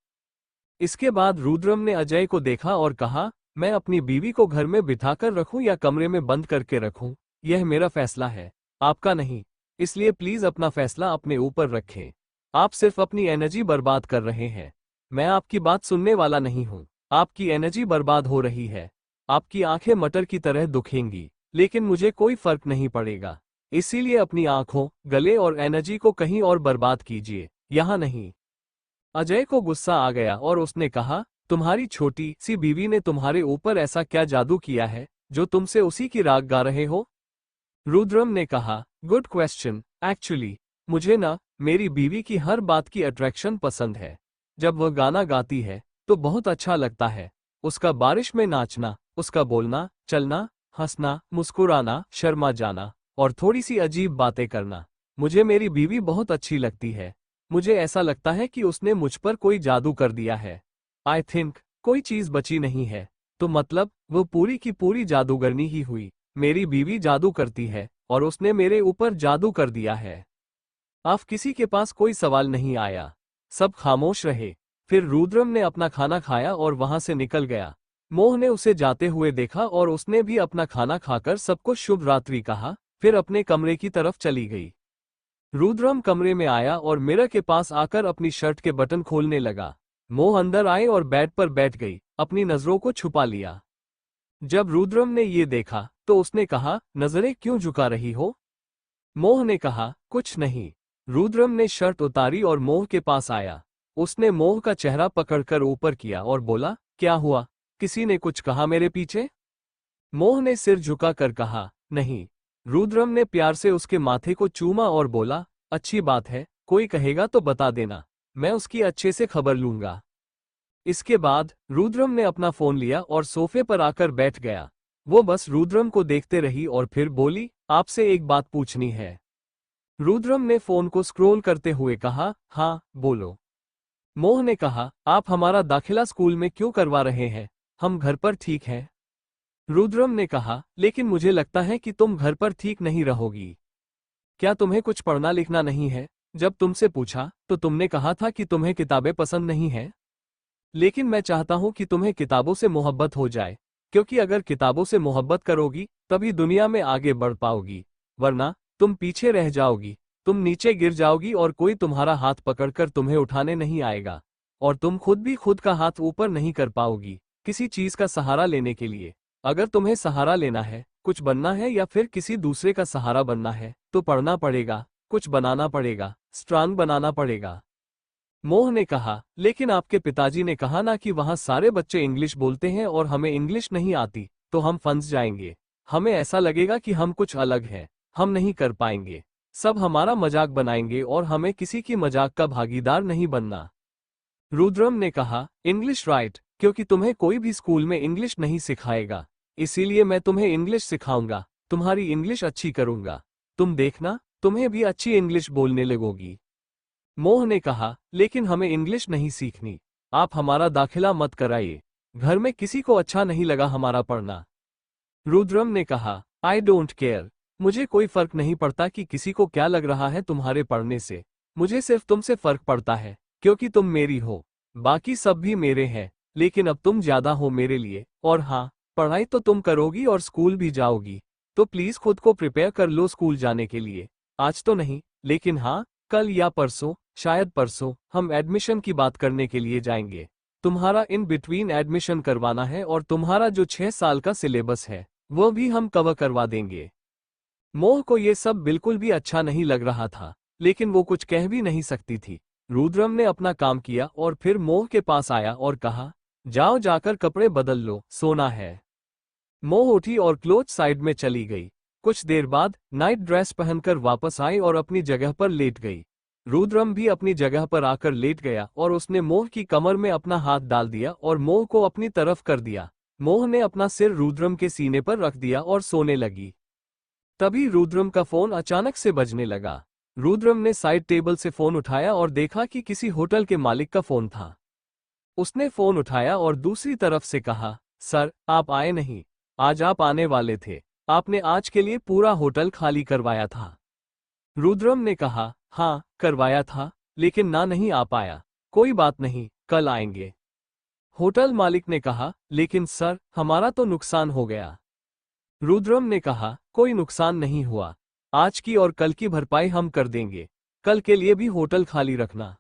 इसके बाद रुद्रम ने अजय को देखा और कहा, मैं अपनी बीवी को घर में बिठाकर रखूं या कमरे में बंद करके रखूं, यह मेरा फैसला है, आपका नहीं। इसलिए प्लीज अपना फैसला अपने ऊपर रखें। आप सिर्फ अपनी एनर्जी बर्बाद कर रहे हैं। मैं आपकी बात सुनने वाला नहीं हूं। आपकी एनर्जी बर्बाद हो रही है। आपकी आंखें मटर की तरह दुखेंगी, लेकिन मुझे कोई फर्क नहीं पड़ेगा। इसीलिए अपनी आंखों, गले और एनर्जी को कहीं और बर्बाद कीजिए, यहां नहीं। अजय को गुस्सा आ गया और उसने कहा, तुम्हारी छोटी सी बीवी ने तुम्हारे ऊपर ऐसा क्या जादू किया है जो तुमसे उसी की राग गा रहे हो? रुद्रम ने कहा, गुड क्वेश्चन, एक्चुअली मुझे ना मेरी बीवी की हर बात की अट्रैक्शन पसंद है। जब वह गाना गाती है तो बहुत अच्छा लगता है। उसका बारिश में नाचना, उसका बोलना, चलना, हंसना, मुस्कुराना, शर्मा जाना और थोड़ी सी अजीब बातें करना, मुझे मेरी बीवी बहुत अच्छी लगती है। मुझे ऐसा लगता है कि उसने मुझ पर कोई जादू कर दिया है। आई थिंक कोई चीज बची नहीं है। तो मतलब वो पूरी की पूरी जादूगरनी ही हुई। मेरी बीवी जादू करती है और उसने मेरे ऊपर जादू कर दिया है। अब किसी के पास कोई सवाल नहीं आया। सब खामोश रहे। फिर रुद्रम ने अपना खाना खाया और वहां से निकल गया। मोह ने उसे जाते हुए देखा और उसने भी अपना खाना खाकर सबको शुभ रात्रि कहा, फिर अपने कमरे की तरफ चली गई। रुद्रम कमरे में आया और मिरर के पास आकर अपनी शर्ट के बटन खोलने लगा। मोह अंदर आए और बेड पर बैठ गई, अपनी नजरों को छुपा लिया। जब रुद्रम ने ये देखा तो उसने कहा, नजरें क्यों झुका रही हो? मोह ने कहा, कुछ नहीं। रुद्रम ने शर्ट उतारी और मोह के पास आया। उसने मोह का चेहरा पकड़कर ऊपर किया और बोला, क्या हुआ? किसी ने कुछ कहा मेरे पीछे? मोह ने सिर झुकाकर कहा, नहीं। रुद्रम ने प्यार से उसके माथे को चूमा और बोला, अच्छी बात है, कोई कहेगा तो बता देना, मैं उसकी अच्छे से खबर लूंगा। इसके बाद रुद्रम ने अपना फोन लिया और सोफे पर आकर बैठ गया। वो बस रुद्रम को देखते रही और फिर बोली, आपसे एक बात पूछनी है। रुद्रम ने फोन को स्क्रॉल करते हुए कहा, हाँ बोलो। मोह ने कहा, आप हमारा दाखिला स्कूल में क्यों करवा रहे हैं? हम घर पर ठीक हैं। रुद्रम ने कहा, लेकिन मुझे लगता है कि तुम घर पर ठीक नहीं रहोगी। क्या तुम्हें कुछ पढ़ना लिखना नहीं है? जब तुमसे पूछा तो तुमने कहा था कि तुम्हें किताबें पसंद नहीं हैं। लेकिन मैं चाहता हूं कि तुम्हें किताबों से मोहब्बत हो जाए, क्योंकि अगर किताबों से मोहब्बत करोगी तभी दुनिया में आगे बढ़ पाओगी, वरना तुम पीछे रह जाओगी। तुम नीचे गिर जाओगी और कोई तुम्हारा हाथ पकड़कर तुम्हें उठाने नहीं आएगा, और तुम खुद भी खुद का हाथ ऊपर नहीं कर पाओगी किसी चीज का सहारा लेने के लिए। अगर तुम्हें सहारा लेना है, कुछ बनना है या फिर किसी दूसरे का सहारा बनना है, तो पढ़ना पड़ेगा, कुछ बनाना पड़ेगा, स्ट्रांग बनाना पड़ेगा। मोह ने कहा, लेकिन आपके पिताजी ने कहा ना कि वहां सारे बच्चे इंग्लिश बोलते हैं और हमें इंग्लिश नहीं आती, तो हम फंस जाएंगे। हमें ऐसा लगेगा कि हम कुछ अलग हैं, हम नहीं कर पाएंगे। सब हमारा मजाक बनाएंगे और हमें किसी की मजाक का भागीदार नहीं बनना। रुद्रम ने कहा, इंग्लिश राइट, क्योंकि तुम्हें कोई भी स्कूल में इंग्लिश नहीं सिखाएगा, इसीलिए मैं तुम्हें इंग्लिश सिखाऊंगा, तुम्हारी इंग्लिश अच्छी करूंगा। तुम देखना, तुम्हें भी अच्छी इंग्लिश बोलने लगोगी। मोह ने कहा, लेकिन हमें इंग्लिश नहीं सीखनी, आप हमारा दाखिला मत कराइए। घर में किसी को अच्छा नहीं लगा हमारा पढ़ना। रुद्रम ने कहा, आई डोंट केयर, मुझे कोई फर्क नहीं पड़ता कि किसी को क्या लग रहा है तुम्हारे पढ़ने से। मुझे सिर्फ तुमसे फर्क पड़ता है, क्योंकि तुम मेरी हो। बाकी सब भी मेरे हैं, लेकिन अब तुम ज्यादा हो मेरे लिए। और हाँ, पढ़ाई तो तुम करोगी और स्कूल भी जाओगी, तो प्लीज खुद को प्रिपेयर कर लो स्कूल जाने के लिए। आज तो नहीं, लेकिन हाँ, कल या परसों, शायद परसों, हम एडमिशन की बात करने के लिए जाएंगे। तुम्हारा इन बिटवीन एडमिशन करवाना है और तुम्हारा जो 6 साल का सिलेबस है वो भी हम कवर करवा देंगे। मोह को ये सब बिल्कुल भी अच्छा नहीं लग रहा था, लेकिन वो कुछ कह भी नहीं सकती थी। रुद्रम ने अपना काम किया और फिर मोह के पास आया और कहा, जाओ जाकर कपड़े बदल लो, सोना है। मोह उठी और क्लोथ साइड में चली गई। कुछ देर बाद नाइट ड्रेस पहनकर वापस आई और अपनी जगह पर लेट गई। रुद्रम भी अपनी जगह पर आकर लेट गया और उसने मोह की कमर में अपना हाथ डाल दिया और मोह को अपनी तरफ कर दिया। मोह ने अपना सिर रुद्रम के सीने पर रख दिया और सोने लगी। तभी रुद्रम का फोन अचानक से बजने लगा। रुद्रम ने साइड टेबल से फोन उठाया और देखा कि किसी होटल के मालिक का फोन था। उसने फोन उठाया और दूसरी तरफ से कहा, सर, आप आए नहीं। आज आप आने वाले थे। आपने आज के लिए पूरा होटल खाली करवाया था। रुद्रम ने कहा, हाँ, करवाया था, लेकिन ना नहीं आ पाया। कोई बात नहीं, कल आएंगे। होटल मालिक ने कहा, लेकिन सर, हमारा तो नुकसान हो गया। रुद्रम ने कहा, कोई नुकसान नहीं हुआ। आज की और कल की भरपाई हम कर देंगे। कल के लिए भी होटल खाली रखना।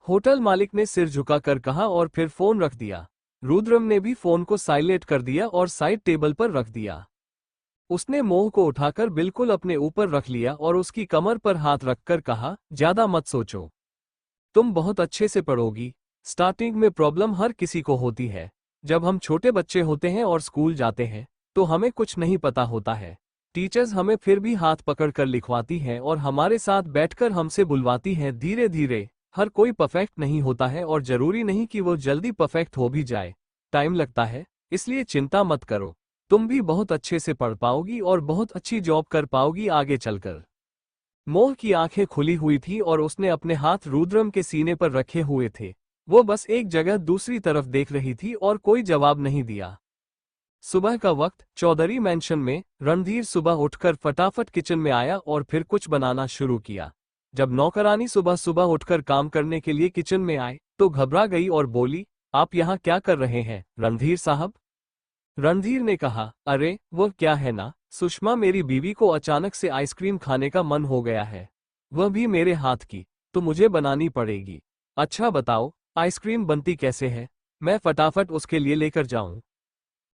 होटल मालिक ने सिर झुकाकर कहा और फिर फोन रख दिया। रुद्रम ने भी फोन को साइलेंट कर दिया और साइड टेबल पर रख दिया। उसने मोह को उठाकर बिल्कुल अपने ऊपर रख लिया और उसकी कमर पर हाथ रखकर कहा, ज्यादा मत सोचो। तुम बहुत अच्छे से पढ़ोगी। स्टार्टिंग में प्रॉब्लम हर किसी को होती है। जब हम छोटे बच्चे होते हैं और स्कूल जाते हैं तो हमें कुछ नहीं पता होता है। टीचर्स हमें फिर भी हाथ पकड़कर लिखवाती हैं और हमारे साथ बैठकर हमसे बुलवाती हैं। धीरे धीरे हर कोई परफेक्ट नहीं होता है और जरूरी नहीं कि वो जल्दी परफेक्ट हो भी जाए। टाइम लगता है, इसलिए चिंता मत करो। तुम भी बहुत अच्छे से पढ़ पाओगी और बहुत अच्छी जॉब कर पाओगी आगे चलकर। मोह की आंखें खुली हुई थी और उसने अपने हाथ रुद्रम के सीने पर रखे हुए थे। वो बस एक जगह दूसरी तरफ देख रही थी और कोई जवाब नहीं दिया। सुबह का वक्त चौधरी मैंशन में। रणधीर सुबह उठकर फटाफट किचन में आया और फिर कुछ बनाना शुरू किया। जब नौकरानी सुबह सुबह उठकर काम करने के लिए किचन में आए तो घबरा गई और बोली, आप यहाँ क्या कर रहे हैं रणधीर साहब? रणधीर ने कहा, अरे वो क्या है ना सुषमा, मेरी बीवी को अचानक से आइसक्रीम खाने का मन हो गया है। वह भी मेरे हाथ की, तो मुझे बनानी पड़ेगी। अच्छा बताओ, आइसक्रीम बनती कैसे है? मैं फटाफट उसके लिए लेकर जाऊं।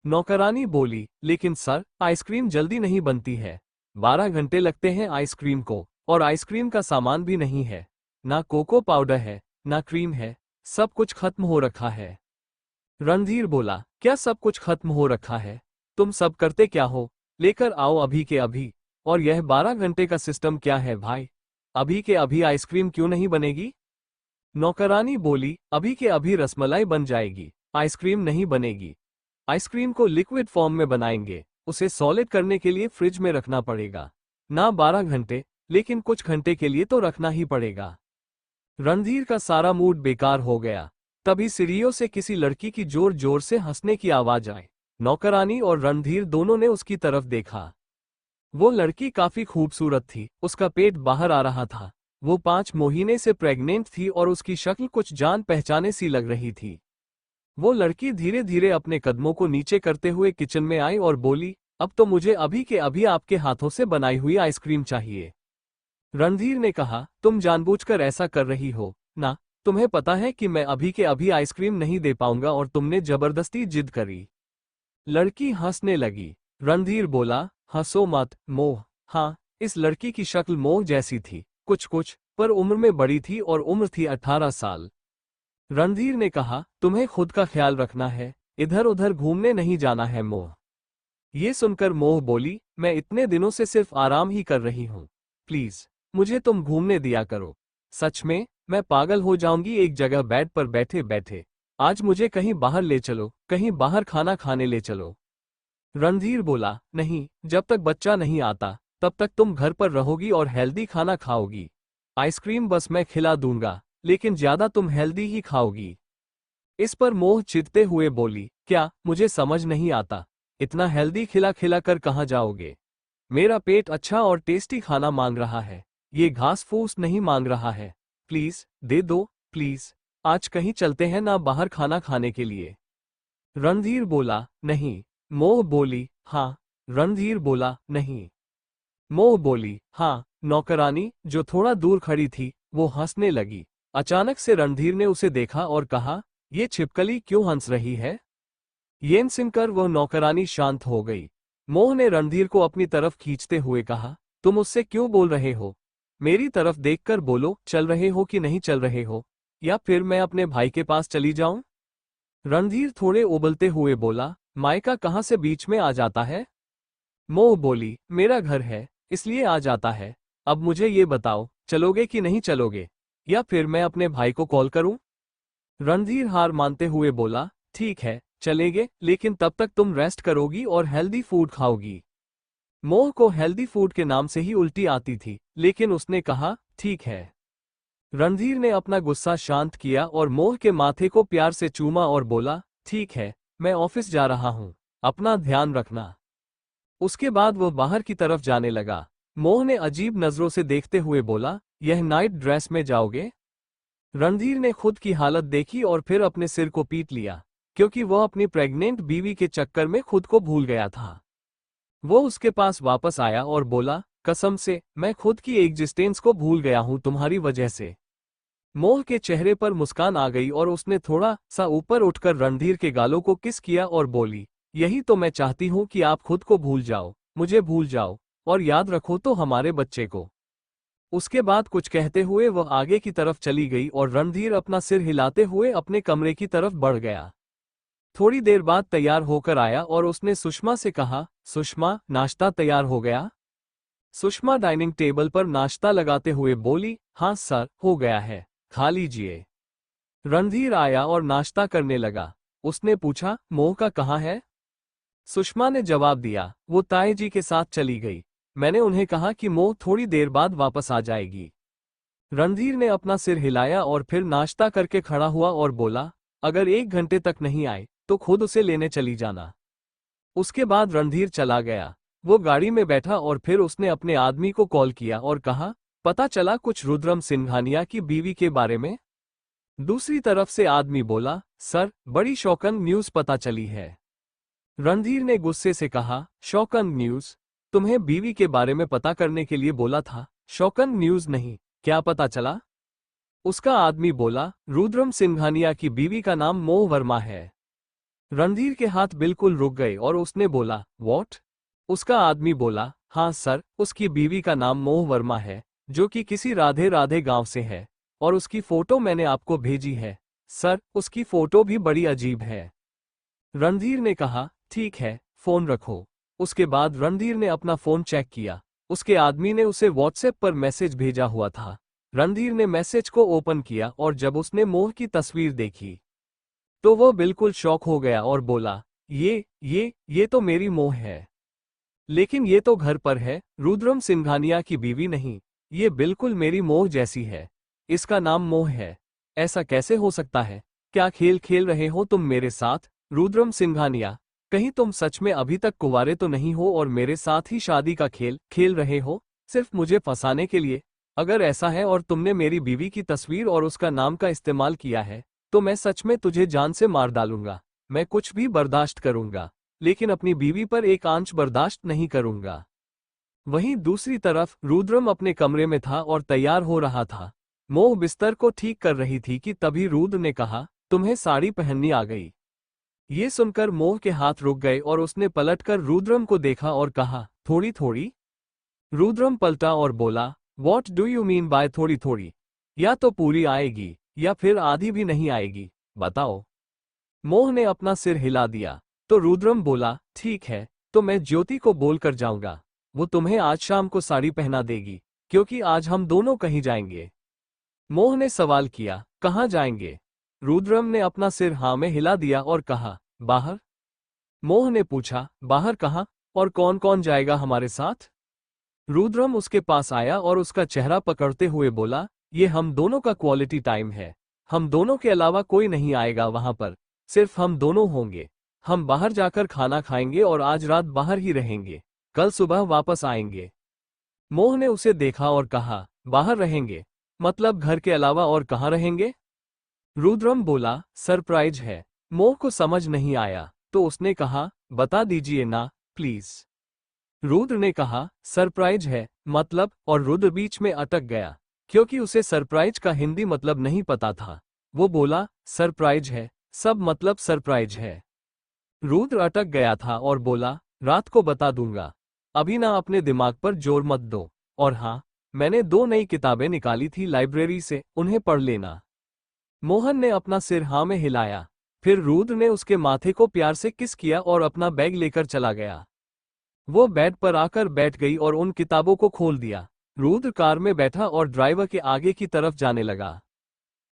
नौकरानी बोली, लेकिन सर, आइसक्रीम जल्दी नहीं बनती है। 12 घंटे लगते हैं आइसक्रीम को, और आइसक्रीम का सामान भी नहीं है। ना कोको पाउडर है, ना क्रीम है, सब कुछ खत्म हो रखा है। रणधीर बोला, क्या सब कुछ खत्म हो रखा है? तुम सब करते क्या हो? लेकर आओ अभी के अभी। और यह 12 घंटे का सिस्टम क्या है भाई? अभी के अभी आइसक्रीम क्यों नहीं बनेगी? नौकरानी बोली, अभी के अभी रसमलाई बन जाएगी, आइसक्रीम नहीं बनेगी। आइसक्रीम को लिक्विड फॉर्म में बनाएंगे, उसे सॉलिड करने के लिए फ्रिज में रखना पड़ेगा। ना 12 घंटे, लेकिन कुछ घंटे के लिए तो रखना ही पड़ेगा। रणधीर का सारा मूड बेकार हो गया। तभी सीढ़ियों से किसी लड़की की जोर जोर से हंसने की आवाज आई। नौकरानी और रणधीर दोनों ने उसकी तरफ देखा। वो लड़की काफी खूबसूरत थी, उसका पेट बाहर आ रहा था। वो 5 महीने से प्रेग्नेंट थी और उसकी शक्ल कुछ जान पहचाने सी लग रही थी। वो लड़की धीरे धीरे अपने कदमों को नीचे करते हुए किचन में आई और बोली, अब तो मुझे अभी के अभी आपके हाथों से बनाई हुई आइसक्रीम चाहिए। रणधीर ने कहा, तुम जानबूझकर ऐसा कर रही हो ना? तुम्हें पता है कि मैं अभी के अभी आइसक्रीम नहीं दे पाऊंगा और तुमने जबरदस्ती जिद करी। लड़की हंसने लगी। रणधीर बोला, हंसो मत मोह। हाँ, इस लड़की की शक्ल मोह जैसी थी, कुछ कुछ, पर उम्र में बड़ी थी और उम्र थी 18 साल। रणधीर ने कहा, तुम्हें खुद का ख्याल रखना है, इधर उधर घूमने नहीं जाना है मोह। ये सुनकर मोह बोली, मैं इतने दिनों से सिर्फ आराम ही कर रही हूँ। प्लीज मुझे तुम घूमने दिया करो। सच में मैं पागल हो जाऊंगी एक जगह बेड पर बैठे बैठे। आज मुझे कहीं बाहर ले चलो, कहीं बाहर खाना खाने ले चलो। रणधीर बोला, नहीं, जब तक बच्चा नहीं आता तब तक तुम घर पर रहोगी और हेल्दी खाना खाओगी। आइसक्रीम बस मैं खिला दूंगा, लेकिन ज्यादा तुम हेल्दी ही खाओगी। इस पर मोह चिढ़ते हुए बोली, क्या मुझे समझ नहीं आता, इतना हेल्दी खिला खिला कर कहाँ जाओगे? मेरा पेट अच्छा और टेस्टी खाना मांग रहा है, ये घास फूस नहीं मांग रहा है। प्लीज दे दो, प्लीज। आज कहीं चलते हैं ना बाहर खाना खाने के लिए। रणधीर बोला, नहीं। मोह बोली, हाँ। रणधीर बोला, नहीं। मोह बोली, हाँ। नौकरानी, जो थोड़ा दूर खड़ी थी, वो हंसने लगी। अचानक से रणधीर ने उसे देखा और कहा, ये छिपकली क्यों हंस रही है? ये सुनकर वह नौकरानी शांत हो गई। मोह ने रणधीर को अपनी तरफ खींचते हुए कहा, तुम उससे क्यों बोल रहे हो? मेरी तरफ देखकर बोलो, चल रहे हो कि नहीं चल रहे हो, या फिर मैं अपने भाई के पास चली जाऊं? रणधीर थोड़े उबलते हुए बोला, मायका कहाँ से बीच में आ जाता है? मोह बोली, मेरा घर है, इसलिए आ जाता है। अब मुझे ये बताओ, चलोगे कि नहीं चलोगे, या फिर मैं अपने भाई को कॉल करूं? रणधीर हार मानते हुए बोला, ठीक है, चलेंगे, लेकिन तब तक तुम रेस्ट करोगी और हेल्दी फूड खाओगी। मोह को हेल्दी फूड के नाम से ही उल्टी आती थी, लेकिन उसने कहा, ठीक है। रणधीर ने अपना गुस्सा शांत किया और मोह के माथे को प्यार से चूमा और बोला, ठीक है, मैं ऑफिस जा रहा हूं, अपना ध्यान रखना। उसके बाद वह बाहर की तरफ जाने लगा। मोह ने अजीब नजरों से देखते हुए बोला, यह नाइट ड्रेस में जाओगे? रणधीर ने खुद की हालत देखी और फिर अपने सिर को पीट लिया, क्योंकि वह अपनी प्रेग्नेंट बीवी के चक्कर में खुद को भूल गया था। वो उसके पास वापस आया और बोला, कसम से, मैं खुद की एग्जिस्टेंस को भूल गया हूं तुम्हारी वजह से। मोह के चेहरे पर मुस्कान आ गई और उसने थोड़ा सा ऊपर उठकर रणधीर के गालों को किस किया और बोली, यही तो मैं चाहती हूं कि आप खुद को भूल जाओ, मुझे भूल जाओ, और याद रखो तो हमारे बच्चे को। उसके बाद कुछ कहते हुए वह आगे की तरफ चली गई और रणधीर अपना सिर हिलाते हुए अपने कमरे की तरफ बढ़ गया। थोड़ी देर बाद तैयार होकर आया और उसने सुषमा से कहा, सुषमा, नाश्ता तैयार हो गया? सुषमा डाइनिंग टेबल पर नाश्ता लगाते हुए बोली, हाँ सर, हो गया है, खा लीजिए। रणधीर आया और नाश्ता करने लगा। उसने पूछा, मोह का कहाँ है? सुषमा ने जवाब दिया, वो ताए जी के साथ चली गई। मैंने उन्हें कहा कि मोह थोड़ी देर बाद वापस आ जाएगी। रणधीर ने अपना सिर हिलाया और फिर नाश्ता करके खड़ा हुआ और बोला, अगर 1 घंटे तक नहीं आए तो खुद उसे लेने चली जाना। उसके बाद रणधीर चला गया। वो गाड़ी में बैठा और फिर उसने अपने आदमी को कॉल किया और कहा, पता चला कुछ रुद्रम सिंघानिया की बीवी के बारे में? दूसरी तरफ से आदमी बोला, सर, बड़ी शॉकिंग न्यूज़ पता चली है। रणधीर ने गुस्से से कहा, शॉकिंग न्यूज़? तुम्हें बीवी के बारे में पता करने के लिए बोला था, शॉकिंग न्यूज़ नहीं, क्या पता चला? उसका आदमी बोला, रुद्रम सिंघानिया की बीवी का नाम मोह वर्मा है। रणधीर के हाथ बिल्कुल रुक गए और उसने बोला, व्हाट? उसका आदमी बोला, हाँ सर, उसकी बीवी का नाम मोह वर्मा है, जो कि किसी राधे राधे गांव से है, और उसकी फोटो मैंने आपको भेजी है। सर, उसकी फोटो भी बड़ी अजीब है। रणधीर ने कहा, ठीक है, फोन रखो। उसके बाद रणधीर ने अपना फोन चेक किया। उसके आदमी ने उसे व्हाट्सएप पर मैसेज भेजा हुआ था। रणधीर ने मैसेज को ओपन किया और जब उसने मोह की तस्वीर देखी तो वह बिल्कुल शॉक हो गया और बोला, ये तो मेरी मोह है। लेकिन ये तो घर पर है, रुद्रम सिंघानिया की बीवी नहीं। ये बिल्कुल मेरी मोह जैसी है। इसका नाम मोह है। ऐसा कैसे हो सकता है? क्या खेल खेल रहे हो तुम मेरे साथ, रुद्रम सिंघानिया? कहीं तुम सच में अभी तक कुंवारे तो नहीं हो और मेरे साथ ही शादी का खेल खेल रहे हो, सिर्फ मुझे फंसाने के लिए? अगर ऐसा है और तुमने मेरी बीवी की तस्वीर और उसका नाम का इस्तेमाल किया है, तो मैं सच में तुझे जान से मार डालूंगा। मैं कुछ भी बर्दाश्त करूंगा, लेकिन अपनी बीवी पर एक आंच बर्दाश्त नहीं करूंगा। वहीं दूसरी तरफ रुद्रम अपने कमरे में था और तैयार हो रहा था। मोह बिस्तर को ठीक कर रही थी कि तभी रुद्र ने कहा, तुम्हें साड़ी पहननी आ गई। ये सुनकर मोह के हाथ रुक गए और उसने पलटकर रुद्रम को देखा और कहा, थोड़ी थोड़ी? रुद्रम पलटा और बोला, what do you mean by थोड़ी थोड़ी? या तो पूरी आएगी या फिर आधी भी नहीं आएगी, बताओ। मोह ने अपना सिर हिला दिया। तो रुद्रम बोला, ठीक है, तो मैं ज्योति को बोलकर जाऊंगा। वो तुम्हें आज शाम को साड़ी पहना देगी, क्योंकि आज हम दोनों कहीं जाएंगे। मोह ने सवाल किया, कहाँ जाएंगे? रुद्रम ने अपना सिर हाँ में हिला दिया और कहा, बाहर। मोह ने पूछा, बाहर कहाँ, और कौन कौन जाएगा हमारे साथ? रुद्रम उसके पास आया और उसका चेहरा पकड़ते हुए बोला, ये हम दोनों का क्वालिटी टाइम है। हम दोनों के अलावा कोई नहीं आएगा वहां पर, सिर्फ हम दोनों होंगे। हम बाहर जाकर खाना खाएंगे और आज रात बाहर ही रहेंगे, कल सुबह वापस आएंगे। मोह ने उसे देखा और कहा, बाहर रहेंगे मतलब घर के अलावा और कहाँ रहेंगे? रुद्रम बोला, सरप्राइज है। मोह को समझ नहीं आया, तो उसने कहा, बता दीजिए ना, प्लीज। रुद्र ने कहा, सरप्राइज है मतलब, और रुद्र बीच में अटक गया, क्योंकि उसे सरप्राइज का हिंदी मतलब नहीं पता था। वो बोला, सरप्राइज है, सब मतलब सरप्राइज है। रुद्र अटक गया था और बोला, रात को बता दूंगा, अभी ना अपने दिमाग पर जोर मत दो। और हाँ, मैंने 2 नई किताबें निकाली थी लाइब्रेरी से, उन्हें पढ़ लेना। मोहन ने अपना सिर हाँ में हिलाया। फिर रुद्र ने उसके माथे को प्यार से किस किया और अपना बैग लेकर चला गया। वो बेड पर आकर बैठ गई और उन किताबों को खोल दिया। रुद्र कार में बैठा और ड्राइवर के आगे की तरफ जाने लगा।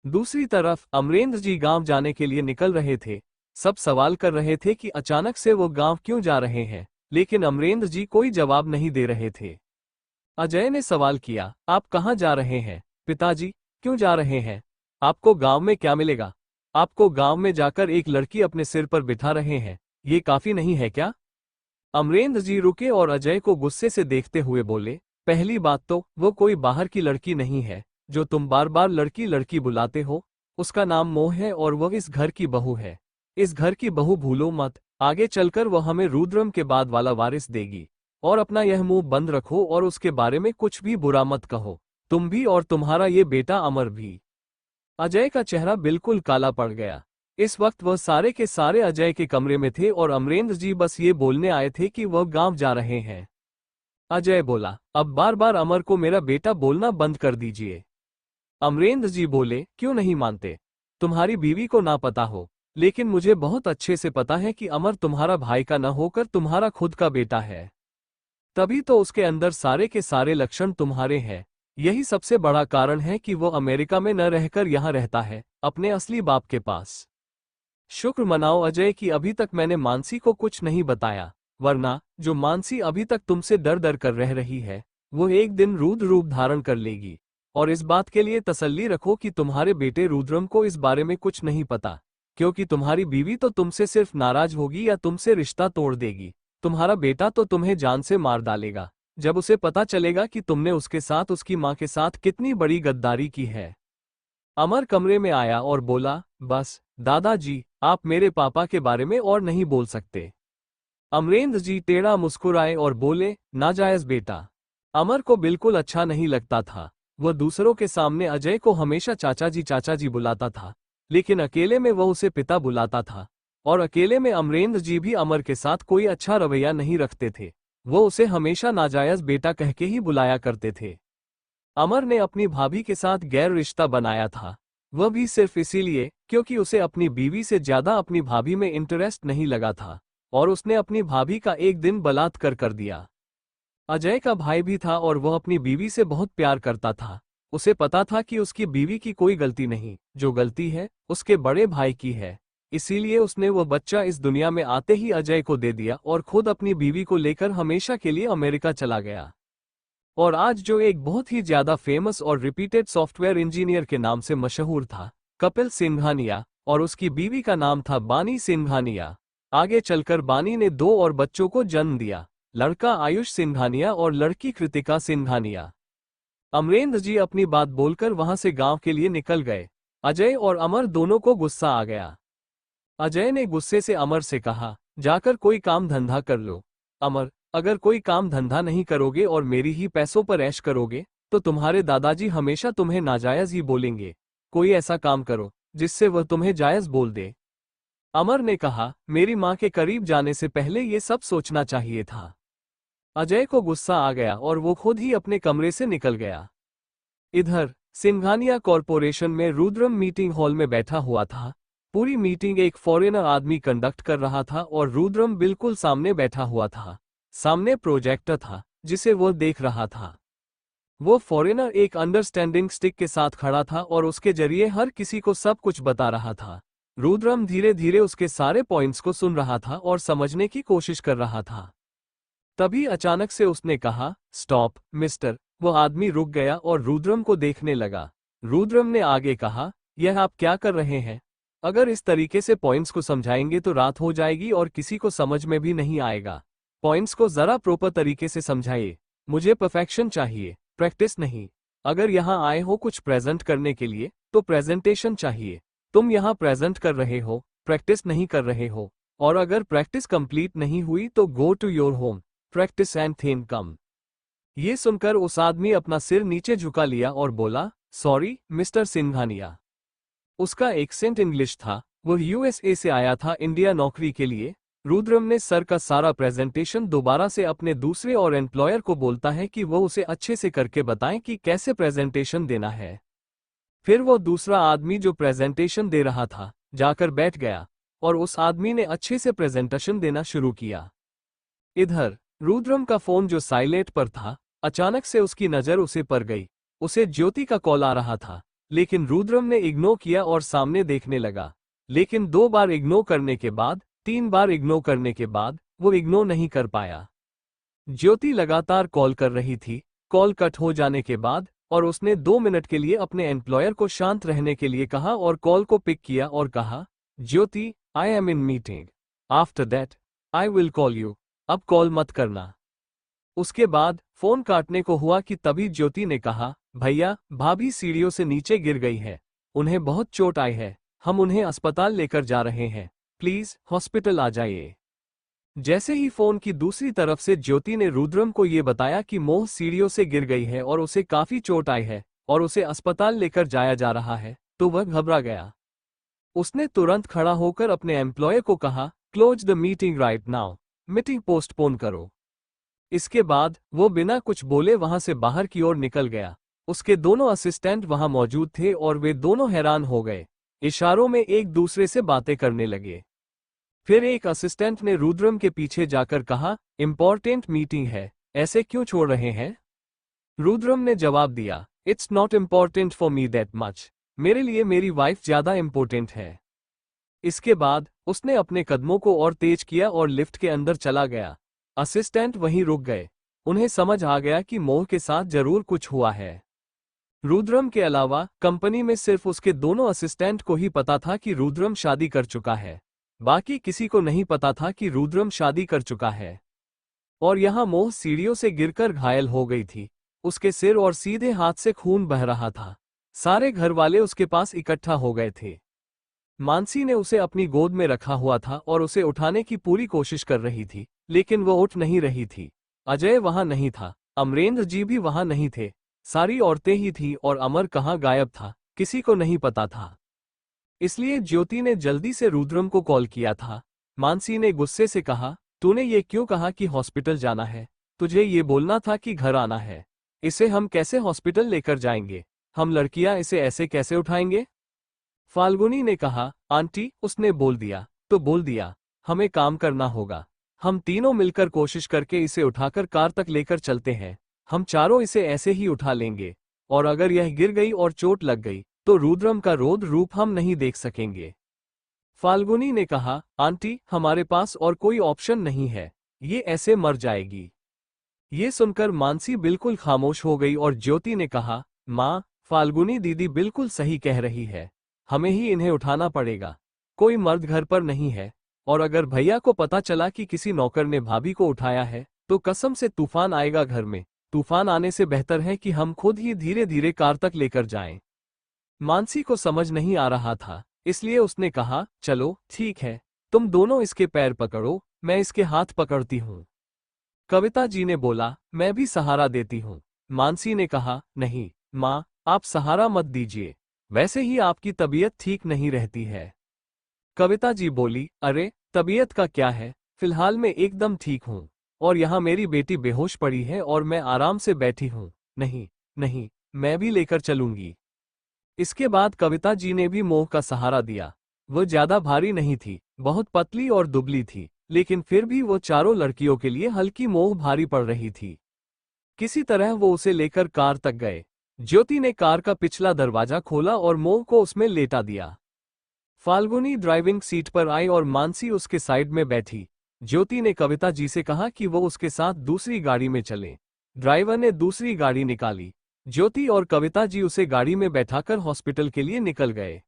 दूसरी तरफ अमरेंद्र जी गांव जाने के लिए निकल रहे थे। सब सवाल कर रहे थे कि अचानक से वो गांव क्यों जा रहे हैं, लेकिन अमरेंद्र जी कोई जवाब नहीं दे रहे थे। अजय ने सवाल किया, आप कहाँ जा रहे हैं पिताजी, क्यों जा रहे हैं? आपको गांव में क्या मिलेगा? आपको गांव में जाकर एक लड़की अपने सिर पर बिठा रहे हैं, ये काफी नहीं है क्या? अमरेंद्र जी रुके और अजय को गुस्से से देखते हुए बोले, पहली बात तो वो कोई बाहर की लड़की नहीं है जो तुम बार बार लड़की लड़की बुलाते हो। उसका नाम मोह है और वह इस घर की बहू है। इस घर की बहू भूलो मत, आगे चलकर वह हमें रुद्रम के बाद वाला वारिस देगी। और अपना यह मुंह बंद रखो और उसके बारे में कुछ भी बुरा मत कहो, तुम भी और तुम्हारा ये बेटा अमर भी। अजय का चेहरा बिल्कुल काला पड़ गया। इस वक्त वह सारे के सारे अजय के कमरे में थे और अमरेंद्र जी बस ये बोलने आए थे कि वह गांव जा रहे हैं। अजय बोला, अब बार बार अमर को मेरा बेटा बोलना बंद कर दीजिए। अमरेंद्र जी बोले, क्यों नहीं मानते? तुम्हारी बीवी को ना पता हो, लेकिन मुझे बहुत अच्छे से पता है कि अमर तुम्हारा भाई का न होकर तुम्हारा खुद का बेटा है। तभी तो उसके अंदर सारे के सारे लक्षण तुम्हारे हैं। यही सबसे बड़ा कारण है कि वो अमेरिका में न रहकर यहाँ रहता है, अपने असली बाप के पास। शुक्र मनाओ अजय कि अभी तक मैंने मानसी को कुछ नहीं बताया, वरना जो मानसी अभी तक तुमसे डर डर कर रह रही है, वो एक दिन रुद्र रूप धारण कर लेगी। और इस बात के लिए तसल्ली रखो कि तुम्हारे बेटे रुद्रम को इस बारे में कुछ नहीं पता, क्योंकि तुम्हारी बीवी तो तुमसे सिर्फ नाराज होगी या तुमसे रिश्ता तोड़ देगी। तुम्हारा बेटा तो तुम्हें जान से मार डालेगा जब उसे पता चलेगा कि तुमने उसके साथ उसकी माँ के साथ कितनी बड़ी गद्दारी की है। अमर कमरे में आया और बोला, बस दादाजी, आप मेरे पापा के बारे में और नहीं बोल सकते। अमरेंद्र जी टेढ़ा मुस्कुराए और बोले, नाजायज बेटा। अमर को बिल्कुल अच्छा नहीं लगता था। वह दूसरों के सामने अजय को हमेशा चाचा जी बुलाता था, लेकिन अकेले में वह उसे पिता बुलाता था। और अकेले में अमरेंद्र जी भी अमर के साथ कोई अच्छा रवैया नहीं रखते थे। वो उसे हमेशा नाजायज बेटा कह के ही बुलाया करते थे। अमर ने अपनी भाभी के साथ गैर रिश्ता बनाया था, वह भी सिर्फ इसीलिए क्योंकि उसे अपनी बीवी से ज्यादा अपनी भाभी में इंटरेस्ट नहीं लगा था, और उसने अपनी भाभी का एक दिन बलात्कार कर दिया। अजय का भाई भी था और वह अपनी बीवी से बहुत प्यार करता था। उसे पता था कि उसकी बीवी की कोई गलती नहीं, जो गलती है उसके बड़े भाई की है। इसीलिए उसने वह बच्चा इस दुनिया में आते ही अजय को दे दिया और खुद अपनी बीवी को लेकर हमेशा के लिए अमेरिका चला गया। और आज जो एक बहुत ही ज्यादा फेमस और रिपीटेड सॉफ्टवेयर इंजीनियर के नाम से मशहूर था, कपिल सिंघानिया, और उसकी बीवी का नाम था बानी सिंघानिया। आगे चलकर बानी ने 2 और बच्चों को जन्म दिया, लड़का आयुष सिंघानिया और लड़की कृतिका सिंघानिया। अमरेंद्र जी अपनी बात बोलकर वहां से गांव के लिए निकल गए। अजय और अमर दोनों को गुस्सा आ गया। अजय ने गुस्से से अमर से कहा, जाकर कोई काम धंधा कर लो। अमर, अगर कोई काम धंधा नहीं करोगे और मेरी ही पैसों पर ऐश करोगे तो तुम्हारे दादाजी हमेशा तुम्हें नाजायज ही बोलेंगे। कोई ऐसा काम करो जिससे वह तुम्हें जायज बोल दे। अमर ने कहा, मेरी माँ के करीब जाने से पहले ये सब सोचना चाहिए था। अजय को गुस्सा आ गया और वो खुद ही अपने कमरे से निकल गया। इधर सिंघानिया कॉरपोरेशन में रुद्रम मीटिंग हॉल में बैठा हुआ था। पूरी मीटिंग एक फॉरेनर आदमी कंडक्ट कर रहा था और रुद्रम बिल्कुल सामने बैठा हुआ था। सामने प्रोजेक्टर था जिसे वो देख रहा था। वो फॉरेनर एक अंडरस्टैंडिंग स्टिक के साथ खड़ा था और उसके जरिए हर किसी को सब कुछ बता रहा था। रुद्रम धीरे धीरे उसके सारे पॉइंट्स को सुन रहा था और समझने की कोशिश कर रहा था। तभी अचानक से उसने कहा, स्टॉप मिस्टर। वो आदमी रुक गया और रुद्रम को देखने लगा। रुद्रम ने आगे कहा, यह आप क्या कर रहे हैं? अगर इस तरीके से पॉइंट्स को समझाएंगे तो रात हो जाएगी और किसी को समझ में भी नहीं आएगा। पॉइंट्स को जरा प्रॉपर तरीके से समझाइए। मुझे परफेक्शन चाहिए, प्रैक्टिस नहीं। अगर यहाँ आए हो कुछ प्रेजेंट करने के लिए तो प्रेजेंटेशन चाहिए। तुम यहाँ प्रेजेंट कर रहे हो, प्रैक्टिस नहीं कर रहे हो। और अगर प्रैक्टिस कंप्लीट नहीं हुई तो go to your home, practice and then come. ये सुनकर उस आदमी अपना सिर नीचे झुका लिया और बोला, सॉरी मिस्टर सिंघानिया। उसका एक्सेंट इंग्लिश था। वो यूएसए से आया था इंडिया नौकरी के लिए। रुद्रम ने सर का सारा प्रेजेंटेशन दोबारा से अपने दूसरे और एम्प्लॉयर को बोलता है कि वो उसे अच्छे से करके बताएं कि कैसे प्रेजेंटेशन देना है। फिर वो दूसरा आदमी जो प्रेजेंटेशन दे रहा था जाकर बैठ गया और उस आदमी ने अच्छे से प्रेजेंटेशन देना शुरू किया। इधर रुद्रम का फोन जो साइलेंट पर था, अचानक से उसकी नजर उसे पर गई। उसे ज्योति का कॉल आ रहा था, लेकिन रुद्रम ने इग्नोर किया और सामने देखने लगा। लेकिन 2 बार इग्नोर करने के बाद, 3 बार इग्नोर करने के बाद वो इग्नोर नहीं कर पाया। ज्योति लगातार कॉल कर रही थी। कॉल कट हो जाने के बाद और उसने 2 मिनट के लिए अपने एम्प्लॉयर को शांत रहने के लिए कहा और कॉल को पिक किया और कहा, Jyoti, I am in meeting, after that I will call you, अब कॉल मत करना। उसके बाद फोन काटने को हुआ कि तभी ज्योति ने कहा, भैया, भाभी सीढ़ियों से नीचे गिर गई है, उन्हें बहुत चोट आई है, हम उन्हें अस्पताल लेकर जा रहे हैं, प्लीज हॉस्पिटल आ जाइए। जैसे ही फोन की दूसरी तरफ से ज्योति ने रुद्रम को ये बताया कि मोह सीढ़ियों से गिर गई है और उसे काफी चोट आई है और उसे अस्पताल लेकर जाया जा रहा है, तो वह घबरा गया। उसने तुरंत खड़ा होकर अपने एम्प्लॉयर को कहा, close the meeting right now, meeting postpone करो। इसके बाद वो बिना कुछ बोले वहां से बाहर की ओर निकल गया। उसके दोनों असिस्टेंट वहां मौजूद थे और वे दोनों हैरान हो गए, इशारों में एक दूसरे से बातें करने लगे। फिर एक असिस्टेंट ने रुद्रम के पीछे जाकर कहा, इंपॉर्टेंट मीटिंग है, ऐसे क्यों छोड़ रहे हैं? रुद्रम ने जवाब दिया, it's not important for me that much, मेरे लिए मेरी वाइफ ज्यादा इम्पोर्टेंट है। इसके बाद उसने अपने कदमों को और तेज किया और लिफ्ट के अंदर चला गया। असिस्टेंट वहीं रुक गए। उन्हें समझ आ गया कि मोह के साथ जरूर कुछ हुआ है। रुद्रम के अलावा कंपनी में सिर्फ उसके दोनों असिस्टेंट को ही पता था कि रुद्रम शादी कर चुका है। बाकी किसी को नहीं पता था कि रुद्रम शादी कर चुका है। और यहां मोह सीढ़ियों से गिरकर घायल हो गई थी। उसके सिर और सीधे हाथ से खून बह रहा था। सारे घर वाले उसके पास इकट्ठा हो गए थे। मानसी ने उसे अपनी गोद में रखा हुआ था और उसे उठाने की पूरी कोशिश कर रही थी, लेकिन वो उठ नहीं रही थी। अजय वहां नहीं था, अमरेंद्र जी भी वहां नहीं थे। सारी औरतें ही थीं और अमर कहाँ गायब था, किसी को नहीं पता था। इसलिए ज्योति ने जल्दी से रुद्रम को कॉल किया था। मानसी ने गुस्से से कहा, तूने ये क्यों कहा कि हॉस्पिटल जाना है? तुझे ये बोलना था कि घर आना है। इसे हम कैसे हॉस्पिटल लेकर जाएंगे? हम लड़कियां इसे ऐसे कैसे उठाएंगे? फाल्गुनी ने कहा, आंटी, उसने बोल दिया तो बोल दिया, हमें काम करना होगा। हम तीनों मिलकर कोशिश करके इसे उठाकर कार तक लेकर चलते हैं। हम चारों इसे ऐसे ही उठा लेंगे, और अगर यह गिर गई और चोट लग गई तो रुद्रम का रौद्र रूप हम नहीं देख सकेंगे। फाल्गुनी ने कहा, आंटी, हमारे पास और कोई ऑप्शन नहीं है, ये ऐसे मर जाएगी। ये सुनकर मानसी बिल्कुल खामोश हो गई और ज्योति ने कहा, माँ, फाल्गुनी दीदी बिल्कुल सही कह रही है, हमें ही इन्हें उठाना पड़ेगा। कोई मर्द घर पर नहीं है, और अगर भैया को पता चला कि किसी नौकर ने भाभी को उठाया है तो कसम से तूफान आएगा घर में। तूफान आने से बेहतर है कि हम खुद ही धीरे धीरे कार तक लेकर जाएं। मानसी को समझ नहीं आ रहा था, इसलिए उसने कहा, चलो ठीक है, तुम दोनों इसके पैर पकड़ो, मैं इसके हाथ पकड़ती हूँ। कविता जी ने बोला, मैं भी सहारा देती हूँ। मानसी ने कहा, नहीं माँ, आप सहारा मत दीजिए, वैसे ही आपकी तबीयत ठीक नहीं रहती है। कविता जी बोली, अरे तबीयत का क्या है, फिलहाल मैं एकदम ठीक हूँ, और यहाँ मेरी बेटी बेहोश पड़ी है और मैं आराम से बैठी हूँ। नहीं नहीं, मैं भी लेकर चलूंगी। इसके बाद कविता जी ने भी मोह का सहारा दिया। वह ज्यादा भारी नहीं थी, बहुत पतली और दुबली थी, लेकिन फिर भी वो चारों लड़कियों के लिए हल्की मोह भारी पड़ रही थी। किसी तरह वो उसे लेकर कार तक गए। ज्योति ने कार का पिछला दरवाजा खोला और मोह को उसमें लेटा दिया। फाल्गुनी ड्राइविंग सीट पर आई और मानसी उसके साइड में बैठी। ज्योति ने कविता जी से कहा कि वो उसके साथ दूसरी गाड़ी में चले। ड्राइवर ने दूसरी गाड़ी निकाली। ज्योति और कविता जी उसे गाड़ी में बैठाकर हॉस्पिटल के लिए निकल गए।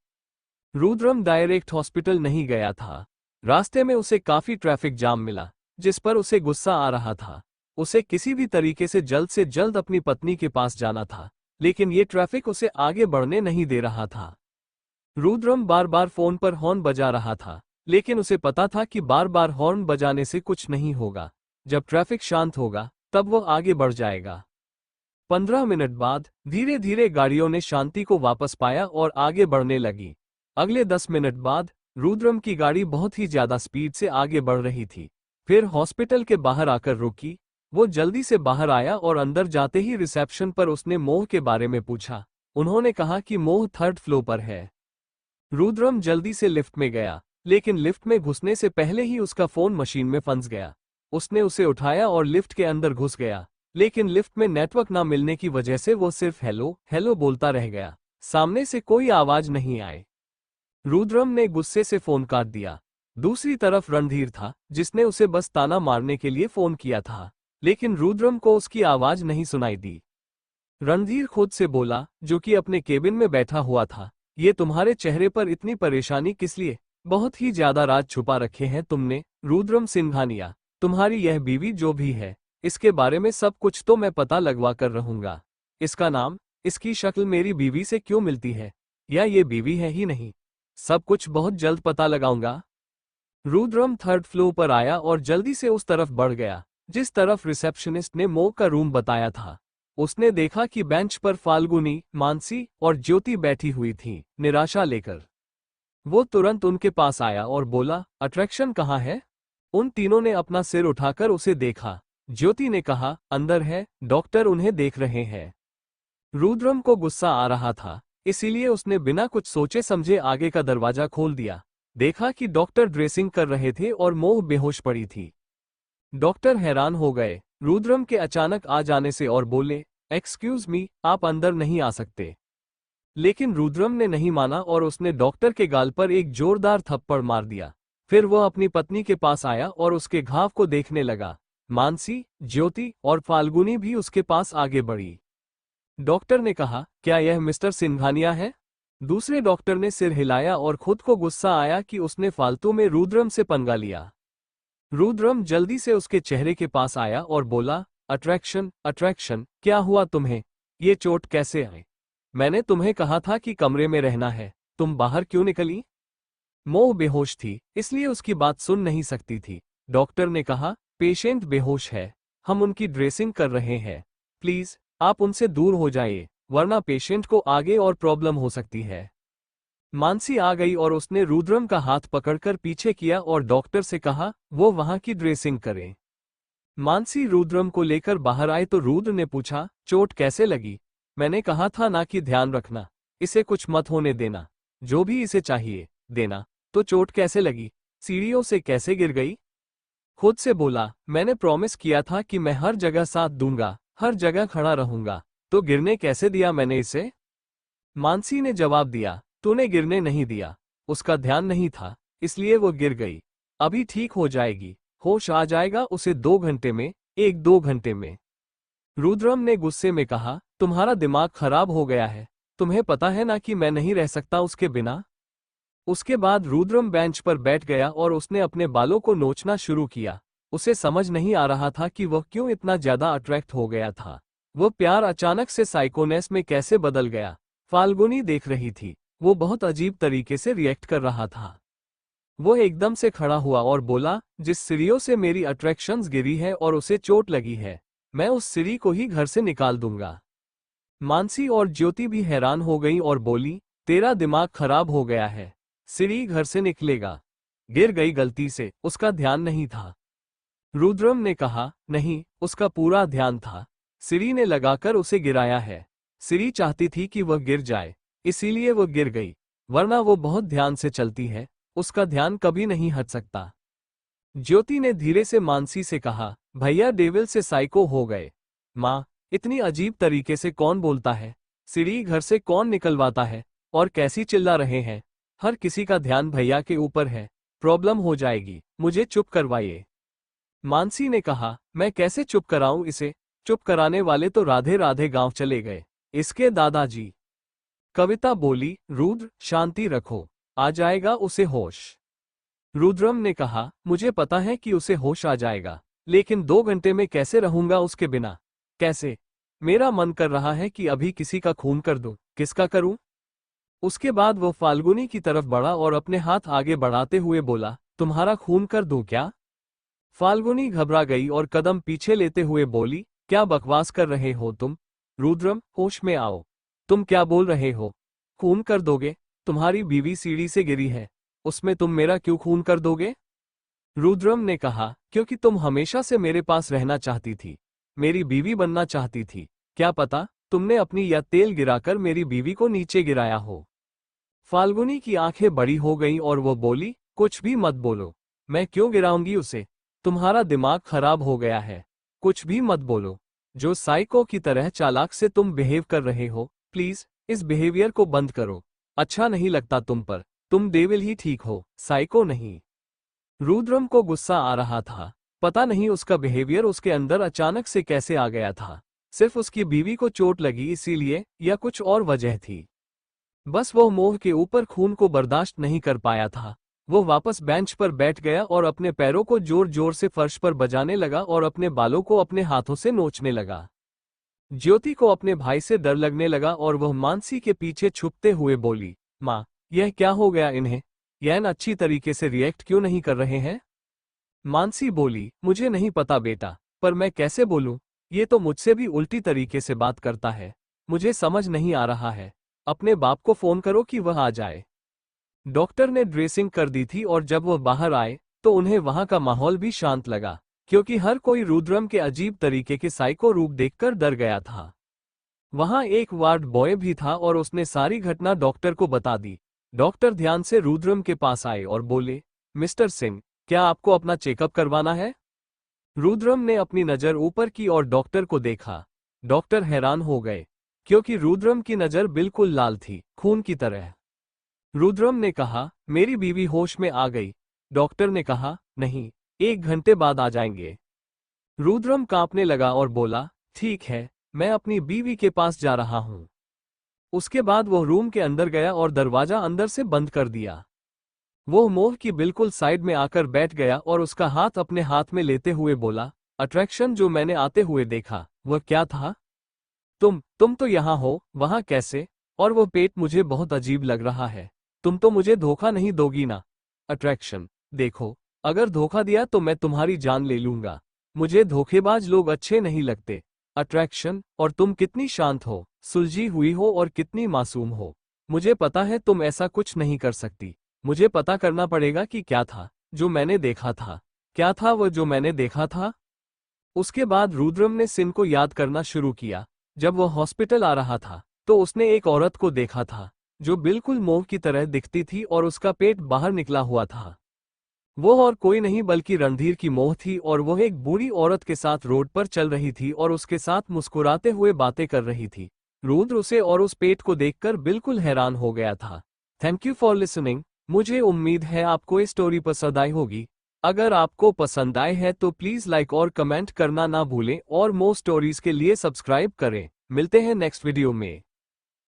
रुद्रम डायरेक्ट हॉस्पिटल नहीं गया था। रास्ते में उसे काफी ट्रैफिक जाम मिला, जिस पर उसे गुस्सा आ रहा था। उसे किसी भी तरीके से जल्द अपनी पत्नी के पास जाना था, लेकिन ये ट्रैफिक उसे आगे बढ़ने नहीं दे रहा था। रुद्रम बार बार फोन पर हॉर्न बजा रहा था, लेकिन उसे पता था कि बार बार हॉर्न बजाने से कुछ नहीं होगा। जब ट्रैफिक शांत होगा तब वो आगे बढ़ जाएगा। 15 मिनट बाद धीरे धीरे गाड़ियों ने शांति को वापस पाया और आगे बढ़ने लगी। अगले 10 मिनट बाद रुद्रम की गाड़ी बहुत ही ज्यादा स्पीड से आगे बढ़ रही थी, फिर हॉस्पिटल के बाहर आकर रुकी। वो जल्दी से बाहर आया और अंदर जाते ही रिसेप्शन पर उसने मोह के बारे में पूछा। उन्होंने कहा कि मोह 3rd फ्लोर पर है। रुद्रम जल्दी से लिफ्ट में गया, लेकिन लिफ्ट में घुसने से पहले ही उसका फोन मशीन में फंस गया। उसने उसे उठाया और लिफ्ट के अंदर घुस गया, लेकिन लिफ्ट में नेटवर्क ना मिलने की वजह से वो सिर्फ हेलो हेलो बोलता रह गया। सामने से कोई आवाज नहीं आई। रुद्रम ने गुस्से से फोन काट दिया। दूसरी तरफ रणधीर था, जिसने उसे बस ताना मारने के लिए फोन किया था, लेकिन रुद्रम को उसकी आवाज नहीं सुनाई दी। रणधीर खुद से बोला, जो कि अपने केबिन में बैठा हुआ था, ये तुम्हारे चेहरे पर इतनी परेशानी किस लिए? बहुत ही ज्यादा राज छुपा रखे हैं तुमने, रुद्रम सिंघानिया। तुम्हारी यह बीवी जो भी है, इसके बारे में सब कुछ तो मैं पता लगवा कर रहूंगा। इसका नाम, इसकी शक्ल मेरी बीवी से क्यों मिलती है, या ये बीवी है ही नहीं, सब कुछ बहुत जल्द पता लगाऊंगा। रुद्रम 3rd फ्लोर पर आया और जल्दी से उस तरफ बढ़ गया जिस तरफ रिसेप्शनिस्ट ने मोह का रूम बताया था। उसने देखा कि बेंच पर फाल्गुनी, मानसी और ज्योति बैठी हुई थीं, निराशा लेकर। वो तुरंत उनके पास आया और बोला, अट्रैक्शन कहाँ है? उन तीनों ने अपना सिर उठाकर उसे देखा। ज्योति ने कहा, अंदर है, डॉक्टर उन्हें देख रहे हैं। रुद्रम को गुस्सा आ रहा था, इसीलिए उसने बिना कुछ सोचे समझे आगे का दरवाजा खोल दिया। देखा कि डॉक्टर ड्रेसिंग कर रहे थे और मोह बेहोश पड़ी थी। डॉक्टर हैरान हो गए रुद्रम के अचानक आ जाने से और बोले, एक्सक्यूज मी, आप अंदर नहीं आ सकते। लेकिन रुद्रम ने नहीं माना और उसने डॉक्टर के गाल पर एक जोरदार थप्पड़ मार दिया। फिर वह अपनी पत्नी के पास आया और उसके घाव को देखने लगा। मानसी, ज्योति और फाल्गुनी भी उसके पास आगे बढ़ी। डॉक्टर ने कहा, क्या यह मिस्टर सिंघानिया है? दूसरे डॉक्टर ने सिर हिलाया और खुद को गुस्सा आया कि उसने फालतू में रुद्रम से पंगा लिया। रुद्रम जल्दी से उसके चेहरे के पास आया और बोला, अट्रैक्शन, अट्रैक्शन, क्या हुआ तुम्हें? ये चोट कैसे आई? मैंने तुम्हें कहा था कि कमरे में रहना है, तुम बाहर क्यों निकली? मोह बेहोश थी, इसलिए उसकी बात सुन नहीं सकती थी। डॉक्टर ने कहा, पेशेंट बेहोश है, हम उनकी ड्रेसिंग कर रहे हैं, प्लीज आप उनसे दूर हो जाइए, वरना पेशेंट को आगे और प्रॉब्लम हो सकती है। मानसी आ गई और उसने रुद्रम का हाथ पकड़कर पीछे किया और डॉक्टर से कहा, वो वहां की ड्रेसिंग करें। मानसी रुद्रम को लेकर बाहर आए तो रुद्र ने पूछा, चोट कैसे लगी? मैंने कहा था ना कि ध्यान रखना, इसे कुछ मत होने देना, जो भी इसे चाहिए देना। तो चोट कैसे लगी? सीढ़ियों से कैसे गिर गई? खुद से बोला, मैंने प्रॉमिस किया था कि मैं हर जगह साथ दूंगा, हर जगह खड़ा रहूंगा, तो गिरने कैसे दिया मैंने इसे? मानसी ने जवाब दिया, तूने गिरने नहीं दिया, उसका ध्यान नहीं था, इसलिए वो गिर गई। अभी ठीक हो जाएगी, होश आ जाएगा उसे 2 घंटे में, 1-2 घंटे में। रुद्रम ने गुस्से में कहा, तुम्हारा दिमाग खराब हो गया है, तुम्हें पता है ना कि मैं नहीं रह सकता उसके बिना। उसके बाद रुद्रम बेंच पर बैठ गया और उसने अपने बालों को नोचना शुरू किया। उसे समझ नहीं आ रहा था कि वह क्यों इतना ज्यादा अट्रैक्ट हो गया था। वह प्यार अचानक से साइकोनेस में कैसे बदल गया। फाल्गुनी देख रही थी, वो बहुत अजीब तरीके से रिएक्ट कर रहा था। वो एकदम से खड़ा हुआ और बोला, जिस सीढ़ियों से मेरी अट्रैक्शंस गिरी है और उसे चोट लगी है, मैं उस सीढ़ी को ही घर से निकाल दूंगा। मानसी और ज्योति भी हैरान हो गई और बोली, तेरा दिमाग खराब हो गया है, सीढ़ी घर से निकलेगा? गिर गई गलती से, उसका ध्यान नहीं था। रुद्रम ने कहा, नहीं, उसका पूरा ध्यान था, सीढ़ी ने लगाकर उसे गिराया है। सीढ़ी चाहती थी कि वह गिर जाए, इसीलिए वह गिर गई, वरना वो बहुत ध्यान से चलती है, उसका ध्यान कभी नहीं हट सकता। ज्योति ने धीरे से मानसी से कहा, भैया डेविल से साइको हो गए। माँ, इतनी अजीब तरीके से कौन बोलता है? सीढ़ी घर से कौन निकलवाता है? और कैसी चिल्ला रहे हैं? हर किसी का ध्यान भैया के ऊपर है, प्रॉब्लम हो जाएगी, मुझे चुप करवाइए। मानसी ने कहा, मैं कैसे चुप कराऊं इसे? चुप कराने वाले तो राधे राधे गांव चले गए, इसके दादाजी। कविता बोली, रुद्र शांति रखो, आ जाएगा उसे होश। रुद्रम ने कहा, मुझे पता है कि उसे होश आ जाएगा, लेकिन 2 घंटे में कैसे रहूंगा उसके बिना? कैसे? मेरा मन कर रहा है कि अभी किसी का खून कर दूं। किसका करूं? उसके बाद वो फाल्गुनी की तरफ बढ़ा और अपने हाथ आगे बढ़ाते हुए बोला, तुम्हारा खून कर दूं क्या? फाल्गुनी घबरा गई और कदम पीछे लेते हुए बोली, क्या बकवास कर रहे हो तुम? रुद्रम, होश में आओ, तुम क्या बोल रहे हो? खून कर दोगे? तुम्हारी बीवी सीढ़ी से गिरी है, उसमें तुम मेरा क्यों खून कर दोगे? रुद्रम ने कहा, क्योंकि तुम हमेशा से मेरे पास रहना चाहती थी, मेरी बीवी बनना चाहती थी। क्या पता तुमने अपनी या तेल गिराकर मेरी बीवी को नीचे गिराया हो। फाल्गुनी की आंखें बड़ी हो गईं और वो बोली, कुछ भी मत बोलो। मैं क्यों गिराऊंगी उसे? तुम्हारा दिमाग खराब हो गया है। कुछ भी मत बोलो। जो साइको की तरह चालाक से तुम बिहेव कर रहे हो, प्लीज इस बिहेवियर को बंद करो। अच्छा नहीं लगता तुम पर। तुम डेविल ही ठीक हो, साइको नहीं। रुद्रम को गुस्सा आ रहा था। पता नहीं उसका बिहेवियर उसके अंदर अचानक से कैसे आ गया था। सिर्फ उसकी बीवी को चोट लगी इसीलिए, या कुछ और वजह थी? बस वो मोह के ऊपर खून को बर्दाश्त नहीं कर पाया था। वो वापस बेंच पर बैठ गया और अपने पैरों को जोर जोर से फर्श पर बजाने लगा और अपने बालों को अपने हाथों से नोचने लगा। ज्योति को अपने भाई से डर लगने लगा और वह मानसी के पीछे छुपते हुए बोली, माँ, यह क्या हो गया इन्हें? यैन अच्छी तरीके से रिएक्ट क्यों नहीं कर रहे हैं? मानसी बोली, मुझे नहीं पता बेटा, पर मैं कैसे बोलूं? ये तो मुझसे भी उल्टी तरीके से बात करता है। मुझे समझ नहीं आ रहा है। अपने बाप को फोन करो कि वह आ जाए। डॉक्टर ने ड्रेसिंग कर दी थी और जब वह बाहर आए तो उन्हें वहां का माहौल भी शांत लगा, क्योंकि हर कोई रुद्रम के अजीब तरीके के साइको रूप देखकर डर गया था। वहां एक वार्ड बॉय भी था और उसने सारी घटना डॉक्टर को बता दी। डॉक्टर ध्यान से रुद्रम के पास आए और बोले, मिस्टर सिंह, क्या आपको अपना चेकअप करवाना है? रुद्रम ने अपनी नजर ऊपर की और डॉक्टर को देखा। डॉक्टर हैरान हो गए, क्योंकि रुद्रम की नजर बिल्कुल लाल थी, खून की तरह। रुद्रम ने कहा, मेरी बीवी होश में आ गई। डॉक्टर ने कहा, नहीं, 1 घंटे बाद आ जाएंगे। रुद्रम कांपने लगा और बोला, ठीक है, मैं अपनी बीवी के पास जा रहा हूं। उसके बाद वह रूम के अंदर गया और दरवाजा अंदर से बंद कर दिया। वो मोह की बिल्कुल साइड में आकर बैठ गया और उसका हाथ अपने हाथ में लेते हुए बोला, अट्रैक्शन जो मैंने आते हुए देखा, वह क्या था? तुम तो यहाँ हो, वहां कैसे? और वो पेट मुझे बहुत अजीब लग रहा है। तुम तो मुझे धोखा नहीं दोगी ना? अट्रैक्शन, देखो, अगर धोखा दिया तो मैं तुम्हारी जान ले लूंगा। मुझे धोखेबाज लोग अच्छे नहीं लगते। अट्रैक्शन, और तुम कितनी शांत हो, सुलझी हुई हो और कितनी मासूम हो। मुझे पता है तुम ऐसा कुछ नहीं कर सकती। मुझे पता करना पड़ेगा कि क्या था जो मैंने देखा था। क्या था वह जो मैंने देखा था? उसके बाद रुद्रम ने सिन को याद करना शुरू किया। जब वह हॉस्पिटल आ रहा था तो उसने एक औरत को देखा था जो बिल्कुल मोह की तरह दिखती थी और उसका पेट बाहर निकला हुआ था। वो और कोई नहीं बल्कि रणधीर की मोह थी और वह एक बूढ़ी औरत के साथ रोड पर चल रही थी और उसके साथ मुस्कुराते हुए बातें कर रही थी। रुद्र उसे और उस पेट को देखकर बिल्कुल हैरान हो गया था। Thank you for listening. मुझे उम्मीद है आपको ये स्टोरी पसंद आई होगी। अगर आपको पसंद आए है तो प्लीज लाइक और कमेंट करना ना भूलें और मोर स्टोरीज के लिए सब्सक्राइब करें। मिलते हैं नेक्स्ट वीडियो में।